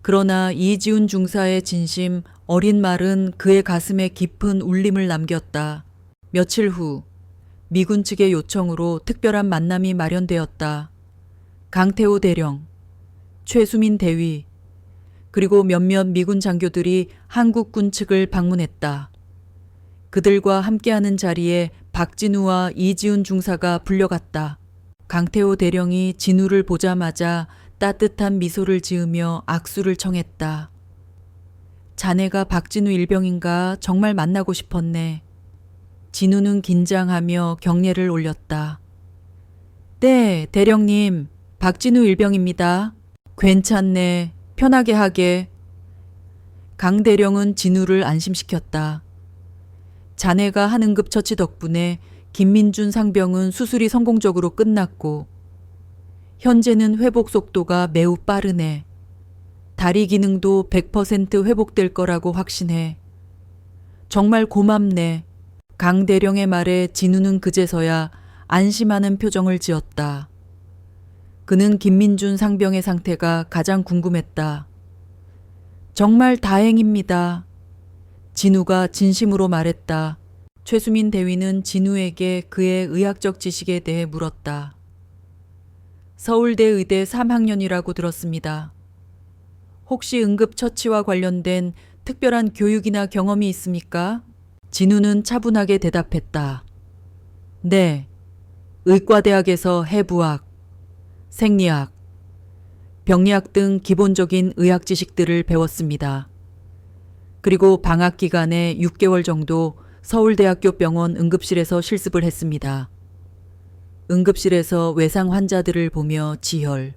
그러나 이지훈 중사의 진심 어린 말은 그의 가슴에 깊은 울림을 남겼다. 며칠 후 미군 측의 요청으로 특별한 만남이 마련되었다. 강태호 대령, 최수민 대위, 그리고 몇몇 미군 장교들이 한국군 측을 방문했다. 그들과 함께하는 자리에 박진우와 이지훈 중사가 불려갔다. 강태호 대령이 진우를 보자마자 따뜻한 미소를 지으며 악수를 청했다. 자네가 박진우 일병인가 정말 만나고 싶었네. 진우는 긴장하며 경례를 올렸다. 네, 대령님. 박진우 일병입니다. 괜찮네. 편하게 하게. 강 대령은 진우를 안심시켰다. 자네가 한 응급처치 덕분에 김민준 상병은 수술이 성공적으로 끝났고 현재는 회복 속도가 매우 빠르네. 다리 기능도 100% 회복될 거라고 확신해. 정말 고맙네. 강 대령의 말에 진우는 그제서야 안심하는 표정을 지었다. 그는 김민준 상병의 상태가 가장 궁금했다. 정말 다행입니다. 진우가 진심으로 말했다. 최수민 대위는 진우에게 그의 의학적 지식에 대해 물었다. 서울대 의대 3학년이라고 들었습니다. 혹시 응급처치와 관련된 특별한 교육이나 경험이 있습니까? 진우는 차분하게 대답했다. 네, 의과대학에서 해부학, 생리학, 병리학 등 기본적인 의학 지식들을 배웠습니다. 그리고 방학 기간에 6개월 정도 서울대학교 병원 응급실에서 실습을 했습니다. 응급실에서 외상 환자들을 보며 지혈,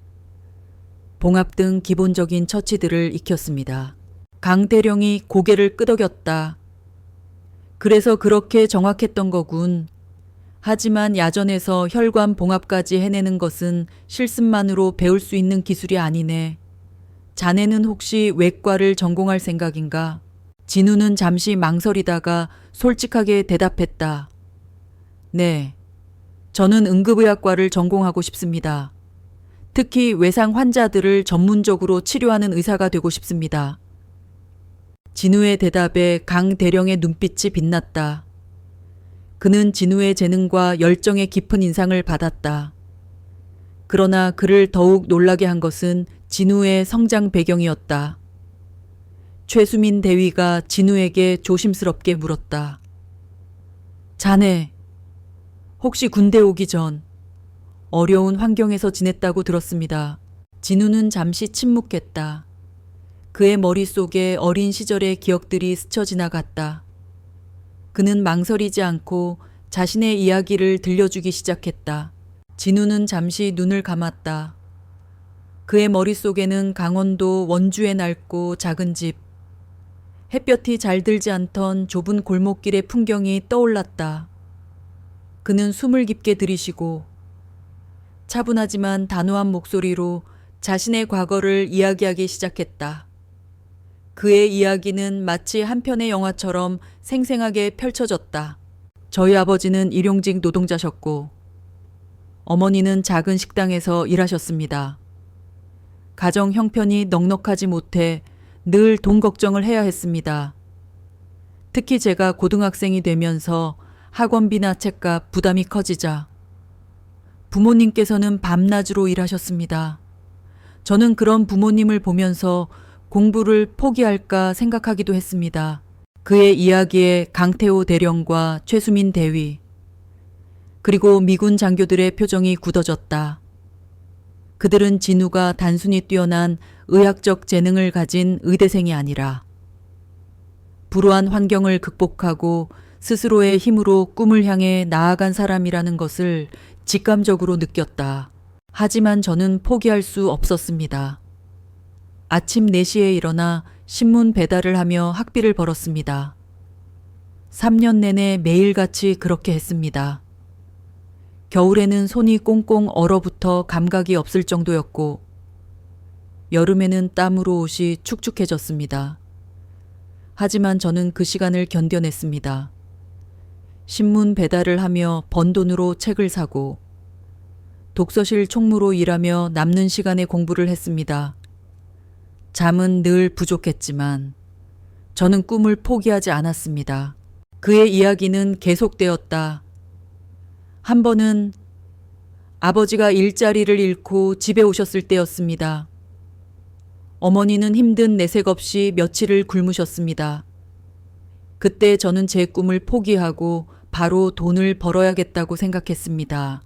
봉합 등 기본적인 처치들을 익혔습니다. 강 대령이 고개를 끄덕였다. 그래서 그렇게 정확했던 거군. 하지만 야전에서 혈관 봉합까지 해내는 것은 실습만으로 배울 수 있는 기술이 아니네. 자네는 혹시 외과를 전공할 생각인가? 진우는 잠시 망설이다가 솔직하게 대답했다. 네, 저는 응급의학과를 전공하고 싶습니다. 특히 외상 환자들을 전문적으로 치료하는 의사가 되고 싶습니다. 진우의 대답에 강 대령의 눈빛이 빛났다. 그는 진우의 재능과 열정의 깊은 인상을 받았다. 그러나 그를 더욱 놀라게 한 것은 진우의 성장 배경이었다. 최수민 대위가 진우에게 조심스럽게 물었다. 자네, 혹시 군대 오기 전 어려운 환경에서 지냈다고 들었습니다. 진우는 잠시 침묵했다. 그의 머릿속에 어린 시절의 기억들이 스쳐 지나갔다. 그는 망설이지 않고 자신의 이야기를 들려주기 시작했다. 진우는 잠시 눈을 감았다. 그의 머릿속에는 강원도 원주의 낡고 작은 집, 햇볕이 잘 들지 않던 좁은 골목길의 풍경이 떠올랐다. 그는 숨을 깊게 들이쉬고 차분하지만 단호한 목소리로 자신의 과거를 이야기하기 시작했다. 그의 이야기는 마치 한 편의 영화처럼 생생하게 펼쳐졌다. 저희 아버지는 일용직 노동자셨고 어머니는 작은 식당에서 일하셨습니다. 가정 형편이 넉넉하지 못해 늘 돈 걱정을 해야 했습니다. 특히 제가 고등학생이 되면서 학원비나 책값 부담이 커지자 부모님께서는 밤낮으로 일하셨습니다. 저는 그런 부모님을 보면서 공부를 포기할까 생각하기도 했습니다. 그의 이야기에 강태호 대령과 최수민 대위, 그리고 미군 장교들의 표정이 굳어졌다. 그들은 진우가 단순히 뛰어난 의학적 재능을 가진 의대생이 아니라 불우한 환경을 극복하고 스스로의 힘으로 꿈을 향해 나아간 사람이라는 것을 직감적으로 느꼈다. 하지만 저는 포기할 수 없었습니다. 아침 4시에 일어나 신문 배달을 하며 학비를 벌었습니다. 3년 내내 매일같이 그렇게 했습니다. 겨울에는 손이 꽁꽁 얼어붙어 감각이 없을 정도였고 여름에는 땀으로 옷이 축축해졌습니다. 하지만 저는 그 시간을 견뎌냈습니다. 신문 배달을 하며 번 돈으로 책을 사고 독서실 총무로 일하며 남는 시간에 공부를 했습니다. 잠은 늘 부족했지만 저는 꿈을 포기하지 않았습니다. 그의 이야기는 계속되었다. 한 번은 아버지가 일자리를 잃고 집에 오셨을 때였습니다. 어머니는 힘든 내색 없이 며칠을 굶으셨습니다. 그때 저는 제 꿈을 포기하고 바로 돈을 벌어야겠다고 생각했습니다.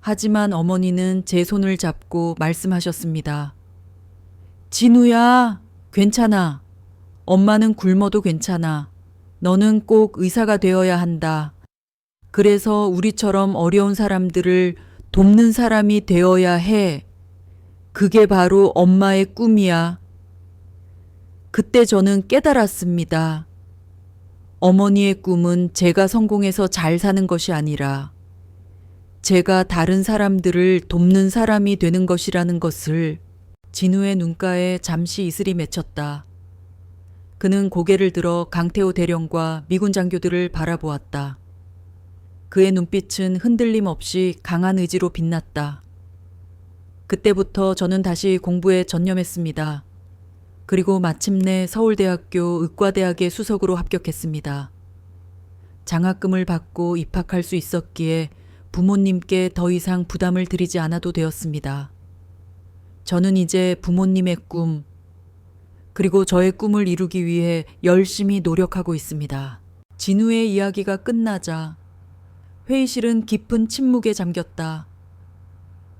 하지만 어머니는 제 손을 잡고 말씀하셨습니다. 진우야, 괜찮아. 엄마는 굶어도 괜찮아. 너는 꼭 의사가 되어야 한다. 그래서 우리처럼 어려운 사람들을 돕는 사람이 되어야 해. 그게 바로 엄마의 꿈이야. 그때 저는 깨달았습니다. 어머니의 꿈은 제가 성공해서 잘 사는 것이 아니라 제가 다른 사람들을 돕는 사람이 되는 것이라는 것을. 진우의 눈가에 잠시 이슬이 맺혔다. 그는 고개를 들어 강태호 대령과 미군 장교들을 바라보았다. 그의 눈빛은 흔들림 없이 강한 의지로 빛났다. 그때부터 저는 다시 공부에 전념했습니다. 그리고 마침내 서울대학교 의과대학의 수석으로 합격했습니다. 장학금을 받고 입학할 수 있었기에 부모님께 더 이상 부담을 드리지 않아도 되었습니다. 저는 이제 부모님의 꿈, 그리고 저의 꿈을 이루기 위해 열심히 노력하고 있습니다. 진우의 이야기가 끝나자 회의실은 깊은 침묵에 잠겼다.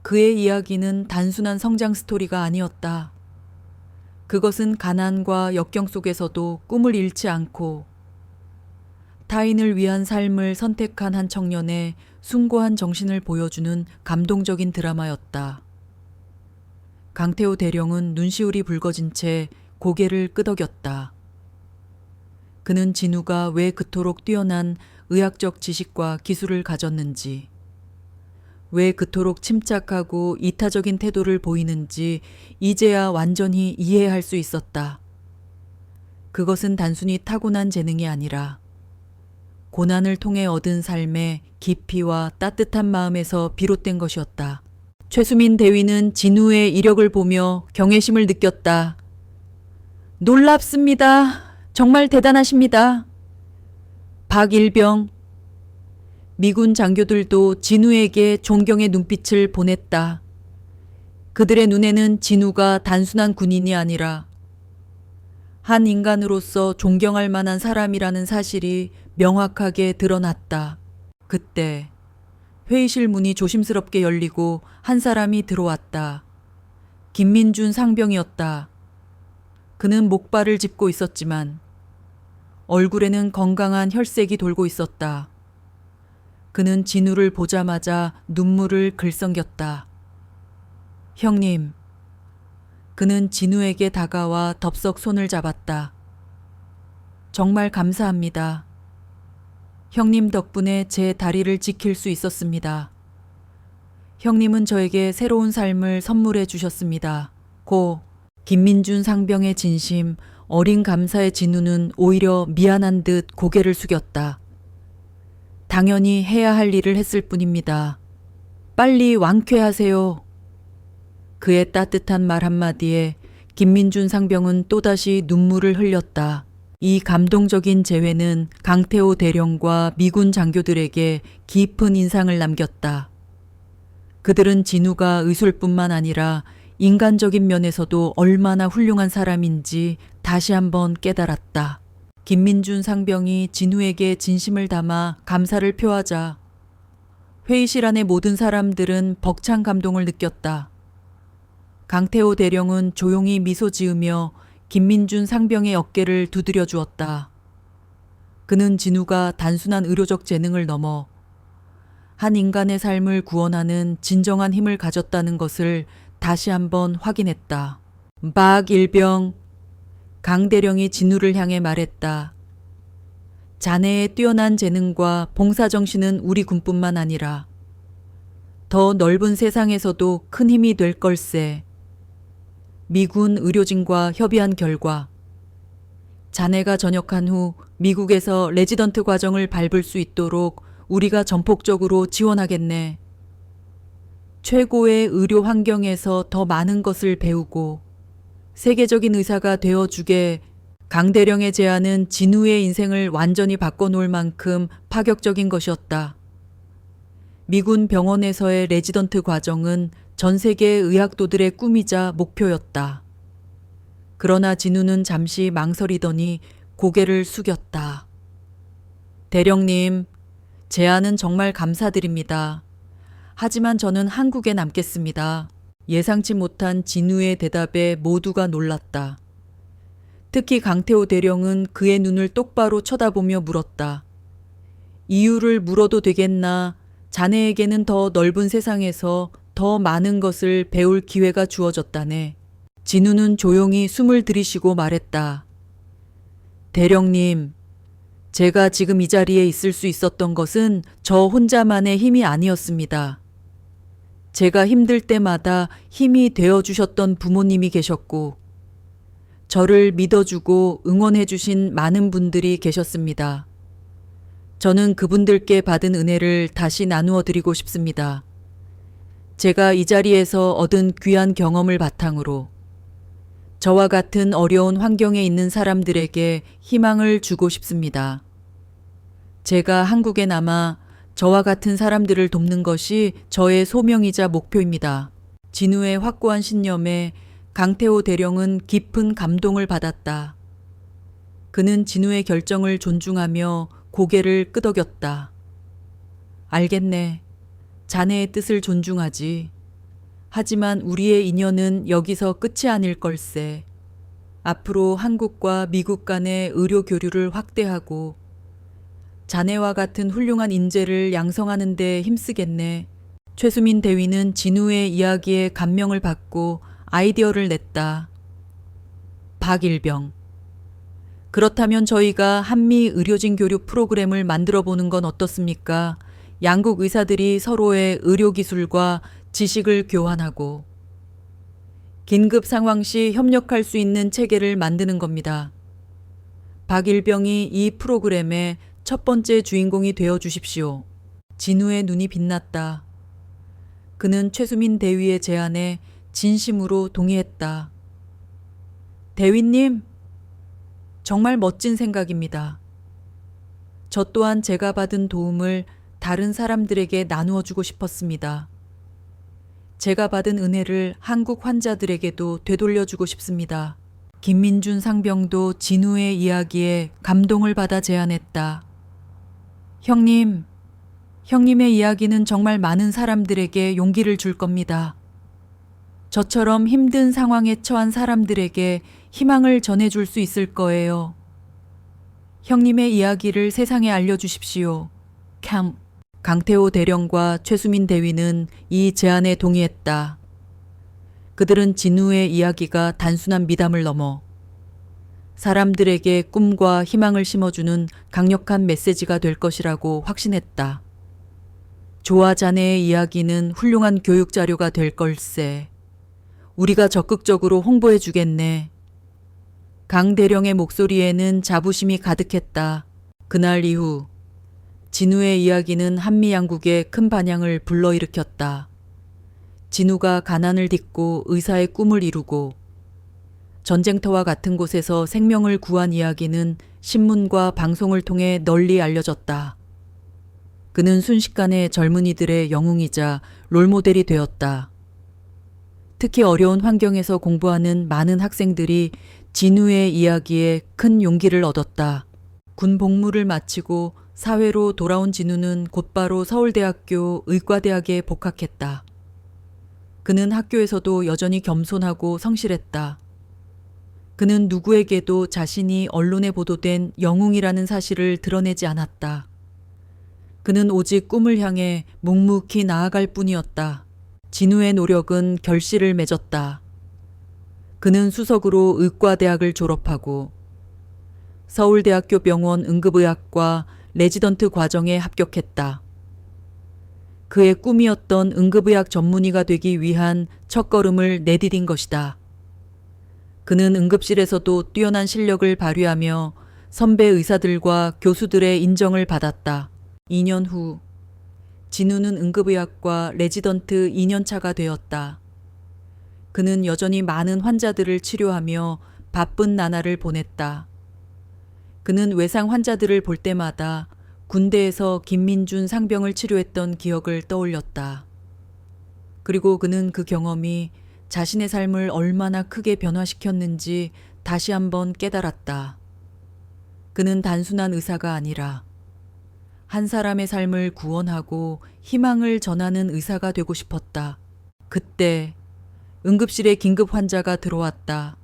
그의 이야기는 단순한 성장 스토리가 아니었다. 그것은 가난과 역경 속에서도 꿈을 잃지 않고 타인을 위한 삶을 선택한 한 청년의 숭고한 정신을 보여주는 감동적인 드라마였다. 강태호 대령은 눈시울이 붉어진 채 고개를 끄덕였다. 그는 진우가 왜 그토록 뛰어난 의학적 지식과 기술을 가졌는지, 왜 그토록 침착하고 이타적인 태도를 보이는지 이제야 완전히 이해할 수 있었다. 그것은 단순히 타고난 재능이 아니라 고난을 통해 얻은 삶의 깊이와 따뜻한 마음에서 비롯된 것이었다. 최수민 대위는 진우의 이력을 보며 경외심을 느꼈다. 놀랍습니다. 정말 대단하십니다. 박일병. 미군 장교들도 진우에게 존경의 눈빛을 보냈다. 그들의 눈에는 진우가 단순한 군인이 아니라 한 인간으로서 존경할 만한 사람이라는 사실이 명확하게 드러났다. 그때 회의실 문이 조심스럽게 열리고 한 사람이 들어왔다. 김민준 상병이었다. 그는 목발을 짚고 있었지만 얼굴에는 건강한 혈색이 돌고 있었다. 그는 진우를 보자마자 눈물을 글썽겼다. 형님. 그는 진우에게 다가와 덥석 손을 잡았다. 정말 감사합니다. 형님 덕분에 제 다리를 지킬 수 있었습니다. 형님은 저에게 새로운 삶을 선물해 주셨습니다. 고. 김민준 상병의 진심, 어린 감사의 진우는 오히려 미안한 듯 고개를 숙였다. 당연히 해야 할 일을 했을 뿐입니다. 빨리 완쾌하세요. 그의 따뜻한 말 한마디에 김민준 상병은 또다시 눈물을 흘렸다. 이 감동적인 재회는 강태호 대령과 미군 장교들에게 깊은 인상을 남겼다. 그들은 진우가 의술뿐만 아니라 인간적인 면에서도 얼마나 훌륭한 사람인지 다시 한번 깨달았다. 김민준 상병이 진우에게 진심을 담아 감사를 표하자 회의실 안의 모든 사람들은 벅찬 감동을 느꼈다. 강태호 대령은 조용히 미소 지으며 김민준 상병의 어깨를 두드려 주었다. 그는 진우가 단순한 의료적 재능을 넘어 한 인간의 삶을 구원하는 진정한 힘을 가졌다는 것을 다시 한번 확인했다. 박일병. 강 대령이 진우를 향해 말했다. 자네의 뛰어난 재능과 봉사정신은 우리 군뿐만 아니라 더 넓은 세상에서도 큰 힘이 될 걸세. 미군 의료진과 협의한 결과 자네가 전역한 후 미국에서 레지던트 과정을 밟을 수 있도록 우리가 전폭적으로 지원하겠네. 최고의 의료 환경에서 더 많은 것을 배우고 세계적인 의사가 되어주게 강대령의 제안은 진우의 인생을 완전히 바꿔놓을 만큼 파격적인 것이었다. 미군 병원에서의 레지던트 과정은 전 세계 의학도들의 꿈이자 목표였다. 그러나 진우는 잠시 망설이더니 고개를 숙였다. 대령님, 제안은 정말 감사드립니다. 하지만 저는 한국에 남겠습니다. 예상치 못한 진우의 대답에 모두가 놀랐다. 특히 강태호 대령은 그의 눈을 똑바로 쳐다보며 물었다. 이유를 물어도 되겠나? 자네에게는 더 넓은 세상에서 더 많은 것을 배울 기회가 주어졌다네. 진우는 조용히 숨을 들이쉬고 말했다. 대령님, 제가 지금 이 자리에 있을 수 있었던 것은 저 혼자만의 힘이 아니었습니다. 제가 힘들 때마다 힘이 되어주셨던 부모님이 계셨고, 저를 믿어주고 응원해주신 많은 분들이 계셨습니다. 저는 그분들께 받은 은혜를 다시 나누어 드리고 싶습니다. 제가 이 자리에서 얻은 귀한 경험을 바탕으로 저와 같은 어려운 환경에 있는 사람들에게 희망을 주고 싶습니다. 제가 한국에 남아 저와 같은 사람들을 돕는 것이 저의 소명이자 목표입니다. 진우의 확고한 신념에 강태호 대령은 깊은 감동을 받았다. 그는 진우의 결정을 존중하며 고개를 끄덕였다. 알겠네. 자네의 뜻을 존중하지. 하지만 우리의 인연은 여기서 끝이 아닐 걸세. 앞으로 한국과 미국 간의 의료 교류를 확대하고 자네와 같은 훌륭한 인재를 양성하는 데 힘쓰겠네. 최수민 대위는 진우의 이야기에 감명을 받고 아이디어를 냈다. 박일병. 그렇다면 저희가 한미 의료진 교류 프로그램을 만들어 보는 건 어떻습니까? 양국 의사들이 서로의 의료기술과 지식을 교환하고 긴급 상황 시 협력할 수 있는 체계를 만드는 겁니다. 박일병이 이 프로그램의 첫 번째 주인공이 되어 주십시오. 진우의 눈이 빛났다. 그는 최수민 대위의 제안에 진심으로 동의했다. 대위님, 정말 멋진 생각입니다. 저 또한 제가 받은 도움을 다른 사람들에게 나누어 주고 싶었습니다. 제가 받은 은혜를 한국 환자들에게도 되돌려주고 싶습니다. 김민준 상병도 진우의 이야기에 감동을 받아 제안했다. 형님, 형님의 이야기는 정말 많은 사람들에게 용기를 줄 겁니다. 저처럼 힘든 상황에 처한 사람들에게 희망을 전해줄 수 있을 거예요. 형님의 이야기를 세상에 알려주십시오. 캬. 강태호 대령과 최수민 대위는 이 제안에 동의했다. 그들은 진우의 이야기가 단순한 미담을 넘어 사람들에게 꿈과 희망을 심어주는 강력한 메시지가 될 것이라고 확신했다. 조아 자네의 이야기는 훌륭한 교육 자료가 될 걸세. 우리가 적극적으로 홍보해 주겠네. 강 대령의 목소리에는 자부심이 가득했다. 그날 이후 진우의 이야기는 한미 양국에 큰 반향을 불러일으켰다. 진우가 가난을 딛고 의사의 꿈을 이루고 전쟁터와 같은 곳에서 생명을 구한 이야기는 신문과 방송을 통해 널리 알려졌다. 그는 순식간에 젊은이들의 영웅이자 롤모델이 되었다. 특히 어려운 환경에서 공부하는 많은 학생들이 진우의 이야기에 큰 용기를 얻었다. 군 복무를 마치고 사회로 돌아온 진우는 곧바로 서울대학교 의과대학에 복학했다. 그는 학교에서도 여전히 겸손하고 성실했다. 그는 누구에게도 자신이 언론에 보도된 영웅이라는 사실을 드러내지 않았다. 그는 오직 꿈을 향해 묵묵히 나아갈 뿐이었다. 진우의 노력은 결실을 맺었다. 그는 수석으로 의과대학을 졸업하고 서울대학교 병원 응급의학과 레지던트 과정에 합격했다. 그의 꿈이었던 응급의학 전문의가 되기 위한 첫걸음을 내디딘 것이다. 그는 응급실에서도 뛰어난 실력을 발휘하며 선배 의사들과 교수들의 인정을 받았다. 2년 후 진우는 응급의학과 레지던트 2년차가 되었다. 그는 여전히 많은 환자들을 치료하며 바쁜 나날을 보냈다. 그는 외상 환자들을 볼 때마다 군대에서 김민준 상병을 치료했던 기억을 떠올렸다. 그리고 그는 그 경험이 자신의 삶을 얼마나 크게 변화시켰는지 다시 한번 깨달았다. 그는 단순한 의사가 아니라 한 사람의 삶을 구원하고 희망을 전하는 의사가 되고 싶었다. 그때 응급실에 긴급 환자가 들어왔다.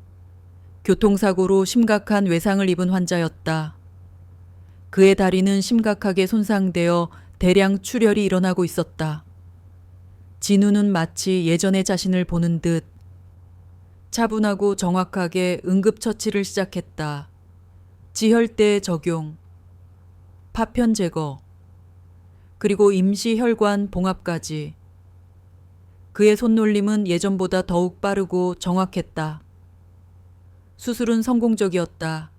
교통사고로 심각한 외상을 입은 환자였다. 그의 다리는 심각하게 손상되어 대량 출혈이 일어나고 있었다. 진우는 마치 예전의 자신을 보는 듯 차분하고 정확하게 응급처치를 시작했다. 지혈대 적용, 파편 제거, 그리고 임시 혈관 봉합까지. 그의 손놀림은 예전보다 더욱 빠르고 정확했다. 수술은 성공적이었다.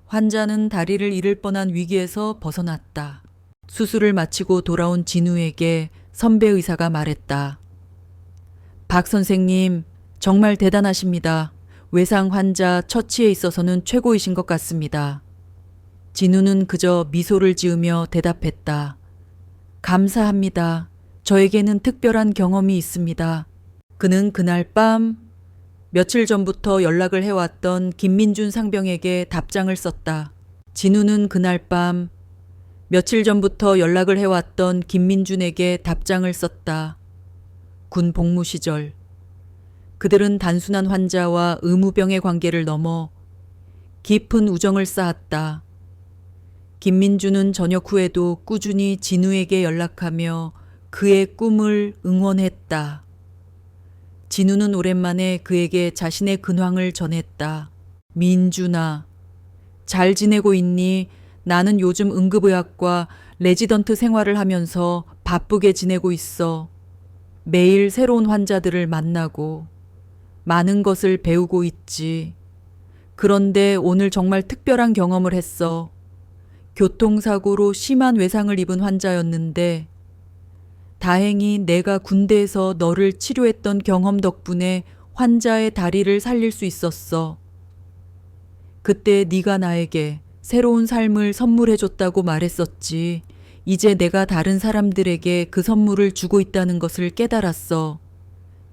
환자는 다리를 잃을 뻔한 위기에서 벗어났다. 수술을 마치고 돌아온 진우에게 선배 의사가 말했다. 박 선생님, 정말 대단하십니다. 외상 환자 처치에 있어서는 최고이신 것 같습니다. 진우는 그저 미소를 지으며 대답했다. 감사합니다. 저에게는 특별한 경험이 있습니다. 그는 그날 밤 며칠 전부터 연락을 해왔던 김민준 상병에게 답장을 썼다. 진우는 그날 밤 며칠 전부터 연락을 해왔던 김민준에게 답장을 썼다. 군 복무 시절 그들은 단순한 환자와 의무병의 관계를 넘어 깊은 우정을 쌓았다. 김민준은 저녁 후에도 꾸준히 진우에게 연락하며 그의 꿈을 응원했다. 진우는 오랜만에 그에게 자신의 근황을 전했다. 민준아, 잘 지내고 있니? 나는 요즘 응급의학과 레지던트 생활을 하면서 바쁘게 지내고 있어. 매일 새로운 환자들을 만나고 많은 것을 배우고 있지. 그런데 오늘 정말 특별한 경험을 했어. 교통사고로 심한 외상을 입은 환자였는데 다행히 내가 군대에서 너를 치료했던 경험 덕분에 환자의 다리를 살릴 수 있었어. 그때 네가 나에게 새로운 삶을 선물해줬다고 말했었지. 이제 내가 다른 사람들에게 그 선물을 주고 있다는 것을 깨달았어.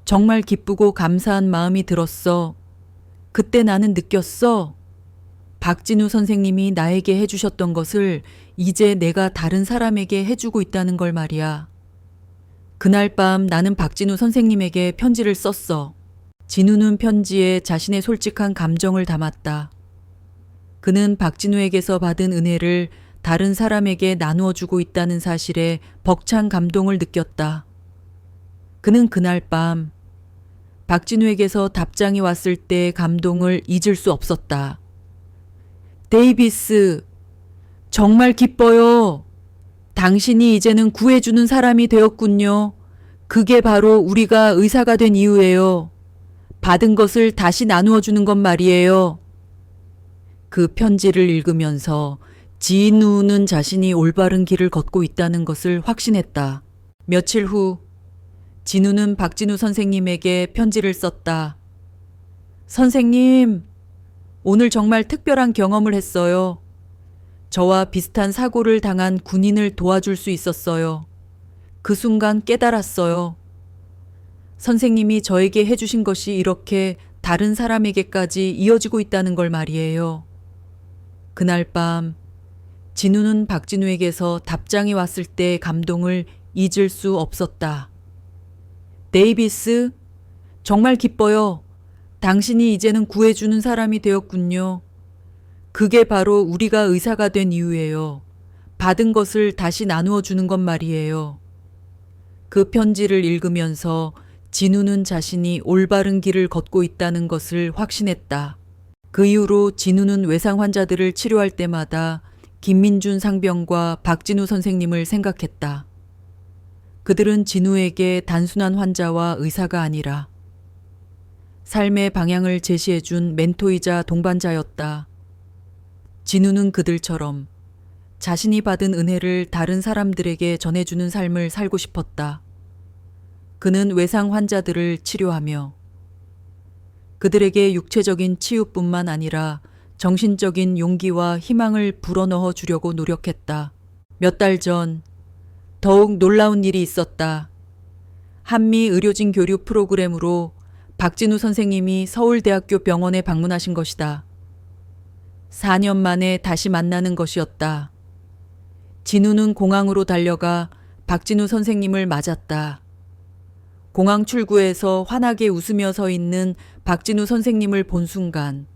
정말 기쁘고 감사한 마음이 들었어. 그때 나는 느꼈어. 박진우 선생님이 나에게 해주셨던 것을 이제 내가 다른 사람에게 해주고 있다는 걸 말이야. 그날 밤 나는 박진우 선생님에게 편지를 썼어. 진우는 편지에 자신의 솔직한 감정을 담았다. 그는 박진우에게서 받은 은혜를 다른 사람에게 나누어 주고 있다는 사실에 벅찬 감동을 느꼈다. 그는 그날 밤 박진우에게서 답장이 왔을 때의 감동을 잊을 수 없었다. 데이비스, 정말 기뻐요. 당신이 이제는 구해주는 사람이 되었군요. 그게 바로 우리가 의사가 된 이유예요. 받은 것을 다시 나누어 주는 것 말이에요. 그 편지를 읽으면서 진우는 자신이 올바른 길을 걷고 있다는 것을 확신했다. 며칠 후 진우는 박진우 선생님에게 편지를 썼다. 선생님, 오늘 정말 특별한 경험을 했어요. 저와 비슷한 사고를 당한 군인을 도와줄 수 있었어요. 그 순간 깨달았어요. 선생님이 저에게 해주신 것이 이렇게 다른 사람에게까지 이어지고 있다는 걸 말이에요. 그날 밤 진우는 박진우에게서 답장이 왔을 때의 감동을 잊을 수 없었다. 데이비스, 정말 기뻐요. 당신이 이제는 구해주는 사람이 되었군요. 그게 바로 우리가 의사가 된 이유예요. 받은 것을 다시 나누어 주는 것 말이에요. 그 편지를 읽으면서 진우는 자신이 올바른 길을 걷고 있다는 것을 확신했다. 그 이후로 진우는 외상 환자들을 치료할 때마다 김민준 상병과 박진우 선생님을 생각했다. 그들은 진우에게 단순한 환자와 의사가 아니라 삶의 방향을 제시해준 멘토이자 동반자였다. 진우는 그들처럼 자신이 받은 은혜를 다른 사람들에게 전해주는 삶을 살고 싶었다. 그는 외상 환자들을 치료하며 그들에게 육체적인 치유뿐만 아니라 정신적인 용기와 희망을 불어넣어 주려고 노력했다. 몇 달 전 더욱 놀라운 일이 있었다. 한미 의료진 교류 프로그램으로 박진우 선생님이 서울대학교 병원에 방문하신 것이다. 4년 만에 다시 만나는 것이었다. 진우는 공항으로 달려가 박진우 선생님을 맞았다. 공항 출구에서 환하게 웃으며 서 있는 박진우 선생님을 본 순간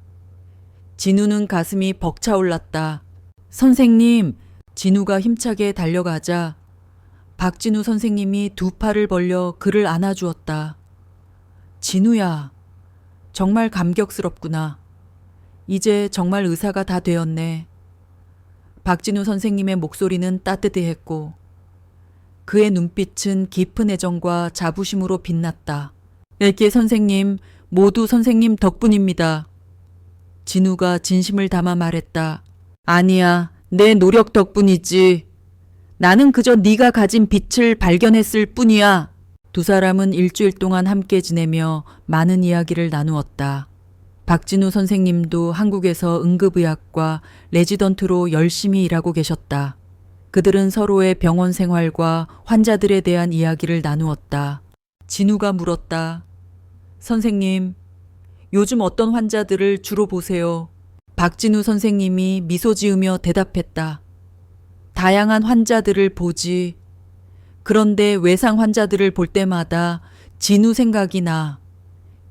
진우는 가슴이 벅차올랐다. 선생님, 진우가 힘차게 달려가자 박진우 선생님이 두 팔을 벌려 그를 안아주었다. 진우야, 정말 감격스럽구나. 이제 정말 의사가 다 되었네. 박진우 선생님의 목소리는 따뜻했고 그의 눈빛은 깊은 애정과 자부심으로 빛났다. 멜기에 선생님, 모두 선생님 덕분입니다. 진우가 진심을 담아 말했다. 아니야, 내 노력 덕분이지. 나는 그저 네가 가진 빛을 발견했을 뿐이야. 두 사람은 일주일 동안 함께 지내며 많은 이야기를 나누었다. 박진우 선생님도 한국에서 응급의학과 레지던트로 열심히 일하고 계셨다. 그들은 서로의 병원 생활과 환자들에 대한 이야기를 나누었다. 진우가 물었다. 선생님, 요즘 어떤 환자들을 주로 보세요? 박진우 선생님이 미소 지으며 대답했다. 다양한 환자들을 보지. 그런데 외상 환자들을 볼 때마다 진우 생각이 나.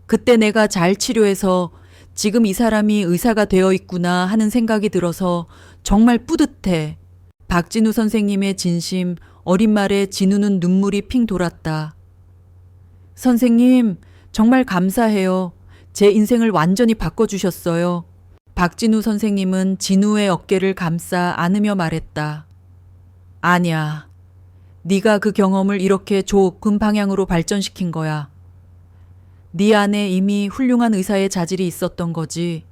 그때 내가 잘 치료해서 지금 이 사람이 의사가 되어 있구나 하는 생각이 들어서 정말 뿌듯해. 박진우 선생님의 진심, 어린 말에 진우는 눈물이 핑 돌았다. 선생님, 정말 감사해요. 제 인생을 완전히 바꿔주셨어요. 박진우 선생님은 진우의 어깨를 감싸 안으며 말했다. 아니야. 네가 그 경험을 이렇게 좋은 방향으로 발전시킨 거야. 네 안에 이미 훌륭한 의사의 자질이 있었던 거지.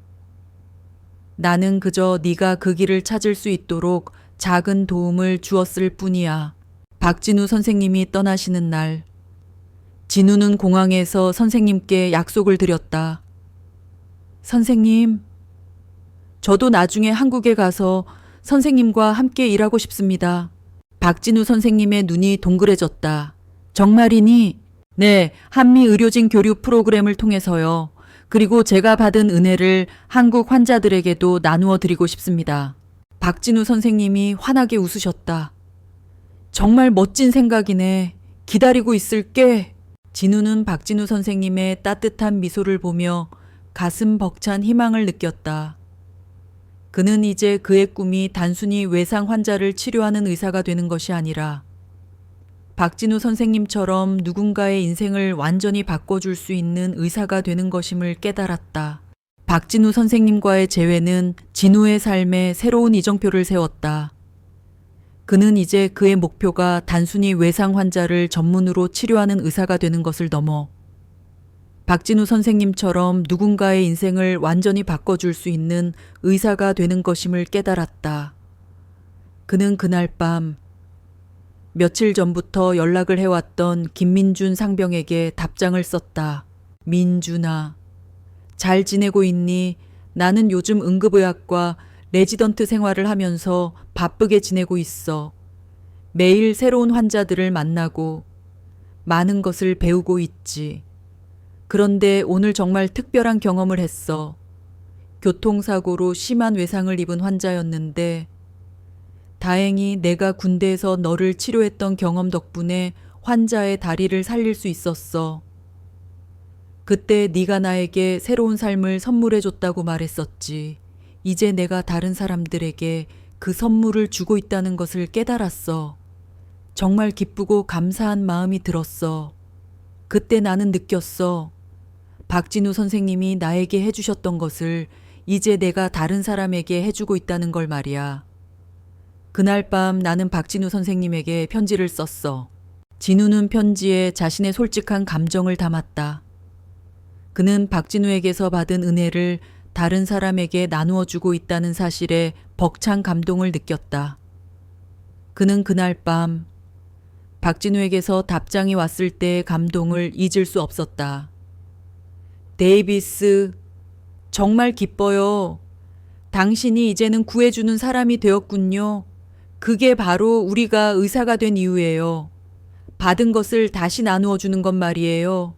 나는 그저 네가 그 길을 찾을 수 있도록 작은 도움을 주었을 뿐이야. 박진우 선생님이 떠나시는 날, 진우는 공항에서 선생님께 약속을 드렸다. 선생님, 저도 나중에 한국에 가서 선생님과 함께 일하고 싶습니다. 박진우 선생님의 눈이 동그래졌다. 정말이니? 네, 한미 의료진 교류 프로그램을 통해서요. 그리고 제가 받은 은혜를 한국 환자들에게도 나누어 드리고 싶습니다. 박진우 선생님이 환하게 웃으셨다. 정말 멋진 생각이네. 기다리고 있을게. 진우는 박진우 선생님의 따뜻한 미소를 보며 가슴 벅찬 희망을 느꼈다. 그는 이제 그의 꿈이 단순히 외상 환자를 치료하는 의사가 되는 것이 아니라 박진우 선생님처럼 누군가의 인생을 완전히 바꿔줄 수 있는 의사가 되는 것임을 깨달았다. 박진우 선생님과의 재회는 진우의 삶에 새로운 이정표를 세웠다. 그는 이제 그의 목표가 단순히 외상 환자를 전문으로 치료하는 의사가 되는 것을 넘어 박진우 선생님처럼 누군가의 인생을 완전히 바꿔줄 수 있는 의사가 되는 것임을 깨달았다. 그는 그날 밤 며칠 전부터 연락을 해왔던 김민준 상병에게 답장을 썼다. 민준아, 잘 지내고 있니? 나는 요즘 응급의학과 레지던트 생활을 하면서 바쁘게 지내고 있어. 매일 새로운 환자들을 만나고 많은 것을 배우고 있지. 그런데 오늘 정말 특별한 경험을 했어. 교통사고로 심한 외상을 입은 환자였는데 다행히 내가 군대에서 너를 치료했던 경험 덕분에 환자의 다리를 살릴 수 있었어. 그때 네가 나에게 새로운 삶을 선물해 줬다고 말했었지. 이제 내가 다른 사람들에게 그 선물을 주고 있다는 것을 깨달았어. 정말 기쁘고 감사한 마음이 들었어. 그때 나는 느꼈어. 박진우 선생님이 나에게 해주셨던 것을 이제 내가 다른 사람에게 해주고 있다는 걸 말이야. 그날 밤 나는 박진우 선생님에게 편지를 썼어. 진우는 편지에 자신의 솔직한 감정을 담았다. 그는 박진우에게서 받은 은혜를 다른 사람에게 나누어 주고 있다는 사실에 벅찬 감동을 느꼈다. 그는 그날 밤 박진우에게서 답장이 왔을 때의 감동을 잊을 수 없었다. 데이비스, 정말 기뻐요. 당신이 이제는 구해주는 사람이 되었군요. 그게 바로 우리가 의사가 된 이유예요. 받은 것을 다시 나누어 주는 것 말이에요.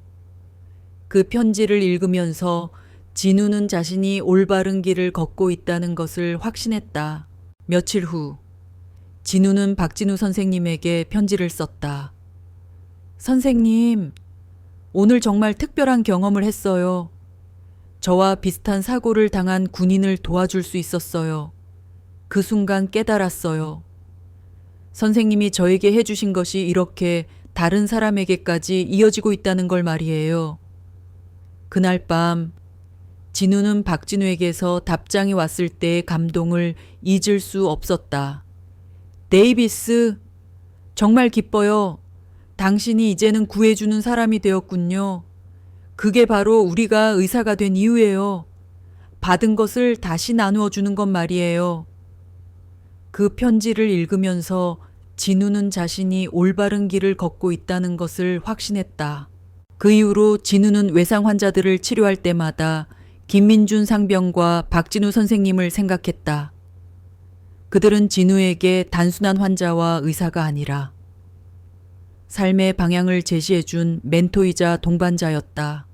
그 편지를 읽으면서 진우는 자신이 올바른 길을 걷고 있다는 것을 확신했다. 며칠 후, 진우는 박진우 선생님에게 편지를 썼다. 선생님, 오늘 정말 특별한 경험을 했어요. 저와 비슷한 사고를 당한 군인을 도와줄 수 있었어요. 그 순간 깨달았어요. 선생님이 저에게 해주신 것이 이렇게 다른 사람에게까지 이어지고 있다는 걸 말이에요. 그날 밤 진우는 박진우에게서 답장이 왔을 때의 감동을 잊을 수 없었다. 데이비스, 정말 기뻐요. 당신이 이제는 구해주는 사람이 되었군요. 그게 바로 우리가 의사가 된 이유예요. 받은 것을 다시 나누어 주는 것 말이에요. 그 편지를 읽으면서 진우는 자신이 올바른 길을 걷고 있다는 것을 확신했다. 그 이후로 진우는 외상 환자들을 치료할 때마다 김민준 상병과 박진우 선생님을 생각했다. 그들은 진우에게 단순한 환자와 의사가 아니라 삶의 방향을 제시해준 멘토이자 동반자였다.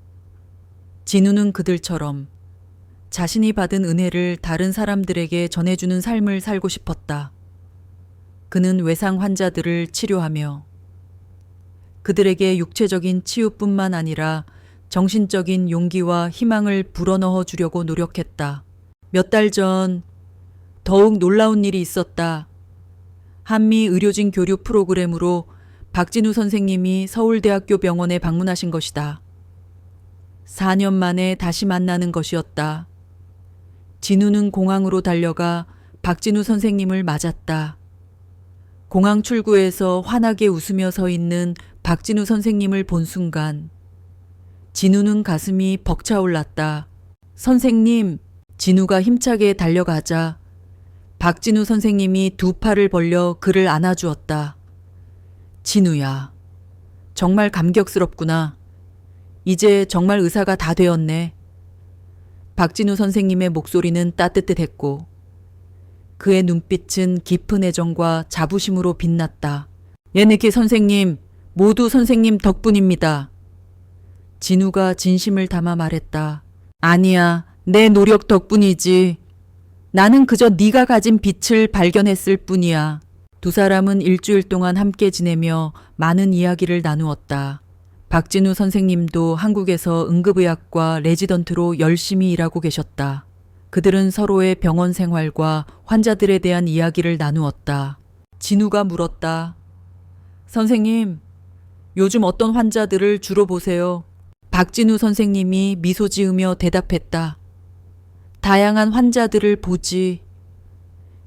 진우는 그들처럼 자신이 받은 은혜를 다른 사람들에게 전해주는 삶을 살고 싶었다. 그는 외상 환자들을 치료하며 그들에게 육체적인 치유뿐만 아니라 정신적인 용기와 희망을 불어넣어 주려고 노력했다. 몇 달 전 더욱 놀라운 일이 있었다. 한미 의료진 교류 프로그램으로 박진우 선생님이 서울대학교 병원에 방문하신 것이다. 4년 만에 다시 만나는 것이었다. 진우는 공항으로 달려가 박진우 선생님을 맞았다. 공항 출구에서 환하게 웃으며 서 있는 박진우 선생님을 본 순간 진우는 가슴이 벅차올랐다. 선생님, 진우가 힘차게 달려가자 박진우 선생님이 두 팔을 벌려 그를 안아주었다. 진우야, 정말 감격스럽구나. 이제 정말 의사가 다 되었네. 박진우 선생님의 목소리는 따뜻했고 그의 눈빛은 깊은 애정과 자부심으로 빛났다. 예네키 선생님, 모두 선생님 덕분입니다. 진우가 진심을 담아 말했다. 아니야, 내 노력 덕분이지. 나는 그저 네가 가진 빛을 발견했을 뿐이야. 두 사람은 일주일 동안 함께 지내며 많은 이야기를 나누었다. 박진우 선생님도 한국에서 응급의학과 레지던트로 열심히 일하고 계셨다. 그들은 서로의 병원 생활과 환자들에 대한 이야기를 나누었다. 진우가 물었다. 선생님, 요즘 어떤 환자들을 주로 보세요? 박진우 선생님이 미소 지으며 대답했다. 다양한 환자들을 보지.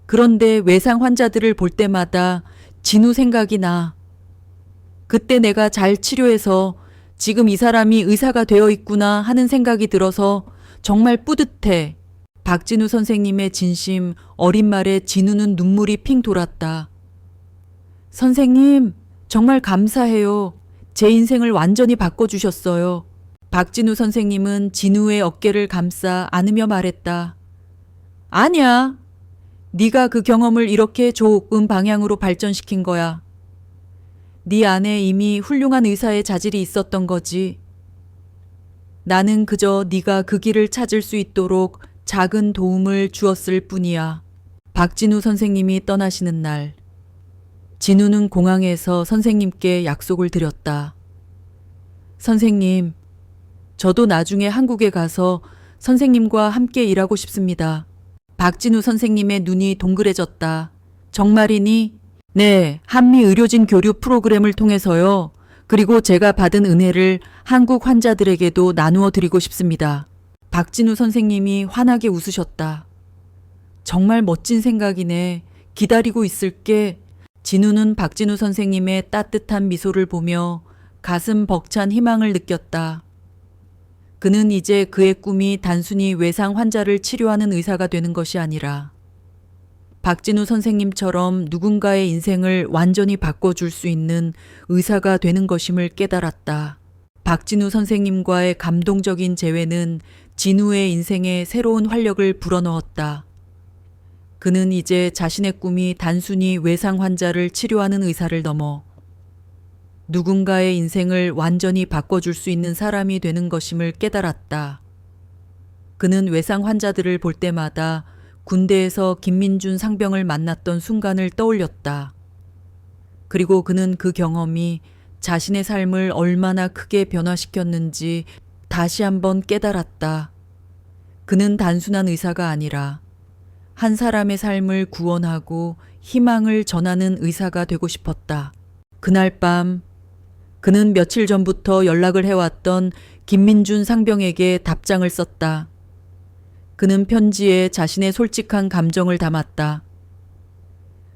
그런데 외상 환자들을 볼 때마다 진우 생각이 나. 그때 내가 잘 치료해서 지금 이 사람이 의사가 되어 있구나 하는 생각이 들어서 정말 뿌듯해. 박진우 선생님의 진심 어린 말에 진우는 눈물이 핑 돌았다. 선생님, 정말 감사해요. 제 인생을 완전히 바꿔주셨어요. 박진우 선생님은 진우의 어깨를 감싸 안으며 말했다. 아니야. 네가 그 경험을 이렇게 좋은 방향으로 발전시킨 거야. 네 안에 이미 훌륭한 의사의 자질이 있었던 거지. 나는 그저 네가 그 길을 찾을 수 있도록 작은 도움을 주었을 뿐이야. 박진우 선생님이 떠나시는 날, 진우는 공항에서 선생님께 약속을 드렸다. 선생님, 저도 나중에 한국에 가서 선생님과 함께 일하고 싶습니다. 박진우 선생님의 눈이 동그래졌다. 정말이니? 네, 한미 의료진 교류 프로그램을 통해서요. 그리고 제가 받은 은혜를 한국 환자들에게도 나누어 드리고 싶습니다. 박진우 선생님이 환하게 웃으셨다. 정말 멋진 생각이네. 기다리고 있을게. 진우는 박진우 선생님의 따뜻한 미소를 보며 가슴 벅찬 희망을 느꼈다. 그는 이제 그의 꿈이 단순히 외상 환자를 치료하는 의사가 되는 것이 아니라 박진우 선생님처럼 누군가의 인생을 완전히 바꿔줄 수 있는 의사가 되는 것임을 깨달았다. 박진우 선생님과의 감동적인 재회는 진우의 인생에 새로운 활력을 불어넣었다. 그는 이제 자신의 꿈이 단순히 외상 환자를 치료하는 의사를 넘어 누군가의 인생을 완전히 바꿔줄 수 있는 사람이 되는 것임을 깨달았다. 그는 외상 환자들을 볼 때마다 군대에서 김민준 상병을 만났던 순간을 떠올렸다. 그리고 그는 그 경험이 자신의 삶을 얼마나 크게 변화시켰는지 다시 한번 깨달았다. 그는 단순한 의사가 아니라 한 사람의 삶을 구원하고 희망을 전하는 의사가 되고 싶었다. 그날 밤 그는 며칠 전부터 연락을 해왔던 김민준 상병에게 답장을 썼다. 그는 편지에 자신의 솔직한 감정을 담았다.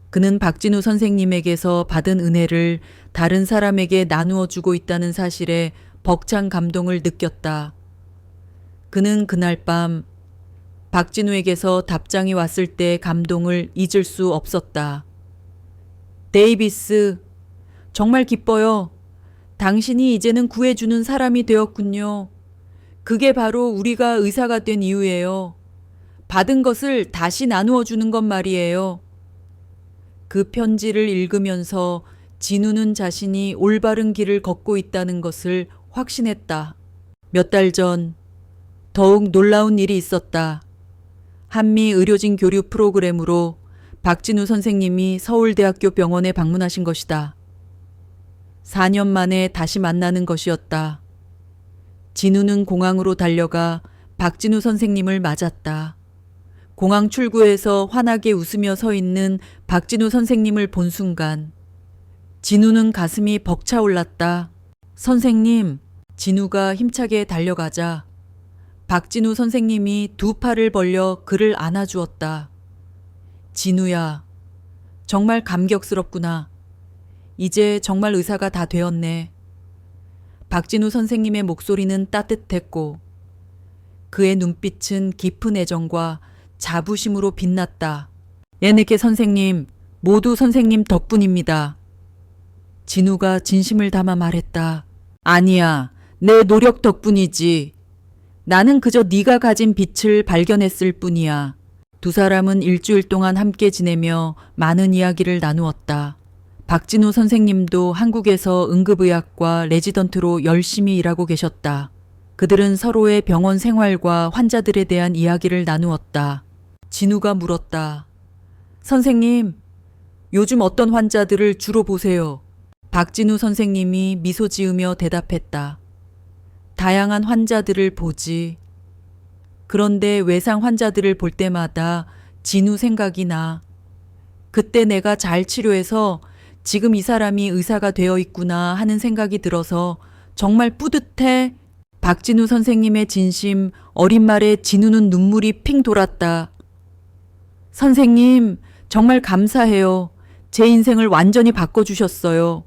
그는 박진우 선생님에게서 받은 은혜를 다른 사람에게 나누어 주고 있다는 사실에 벅찬 감동을 느꼈다. 그는 그날 밤 박진우에게서 답장이 왔을 때의 감동을 잊을 수 없었다. 데이비스, 정말 기뻐요. 당신이 이제는 구해주는 사람이 되었군요. 그게 바로 우리가 의사가 된 이유예요. 받은 것을 다시 나누어 주는 것 말이에요. 그 편지를 읽으면서 진우는 자신이 올바른 길을 걷고 있다는 것을 확신했다. 몇 달 전 더욱 놀라운 일이 있었다. 한미 의료진 교류 프로그램으로 박진우 선생님이 서울대학교 병원에 방문하신 것이다. 4년 만에 다시 만나는 것이었다. 진우는 공항으로 달려가 박진우 선생님을 맞았다. 공항 출구에서 환하게 웃으며 서 있는 박진우 선생님을 본 순간 진우는 가슴이 벅차올랐다. 선생님, 진우가 힘차게 달려가자 박진우 선생님이 두 팔을 벌려 그를 안아주었다. 진우야, 정말 감격스럽구나. 이제 정말 의사가 다 되었네. 박진우 선생님의 목소리는 따뜻했고 그의 눈빛은 깊은 애정과 자부심으로 빛났다. 예네케 선생님, 모두 선생님 덕분입니다. 진우가 진심을 담아 말했다. 아니야, 내 노력 덕분이지. 나는 그저 네가 가진 빛을 발견했을 뿐이야. 두 사람은 일주일 동안 함께 지내며 많은 이야기를 나누었다. 박진우 선생님도 한국에서 응급의학과 레지던트로 열심히 일하고 계셨다. 그들은 서로의 병원 생활과 환자들에 대한 이야기를 나누었다. 진우가 물었다. 선생님, 요즘 어떤 환자들을 주로 보세요? 박진우 선생님이 미소 지으며 대답했다. 다양한 환자들을 보지. 그런데 외상 환자들을 볼 때마다 진우 생각이 나. 그때 내가 잘 치료해서 지금 이 사람이 의사가 되어 있구나 하는 생각이 들어서 정말 뿌듯해. 박진우 선생님의 진심, 어린 말에 진우는 눈물이 핑 돌았다. 선생님, 정말 감사해요. 제 인생을 완전히 바꿔주셨어요.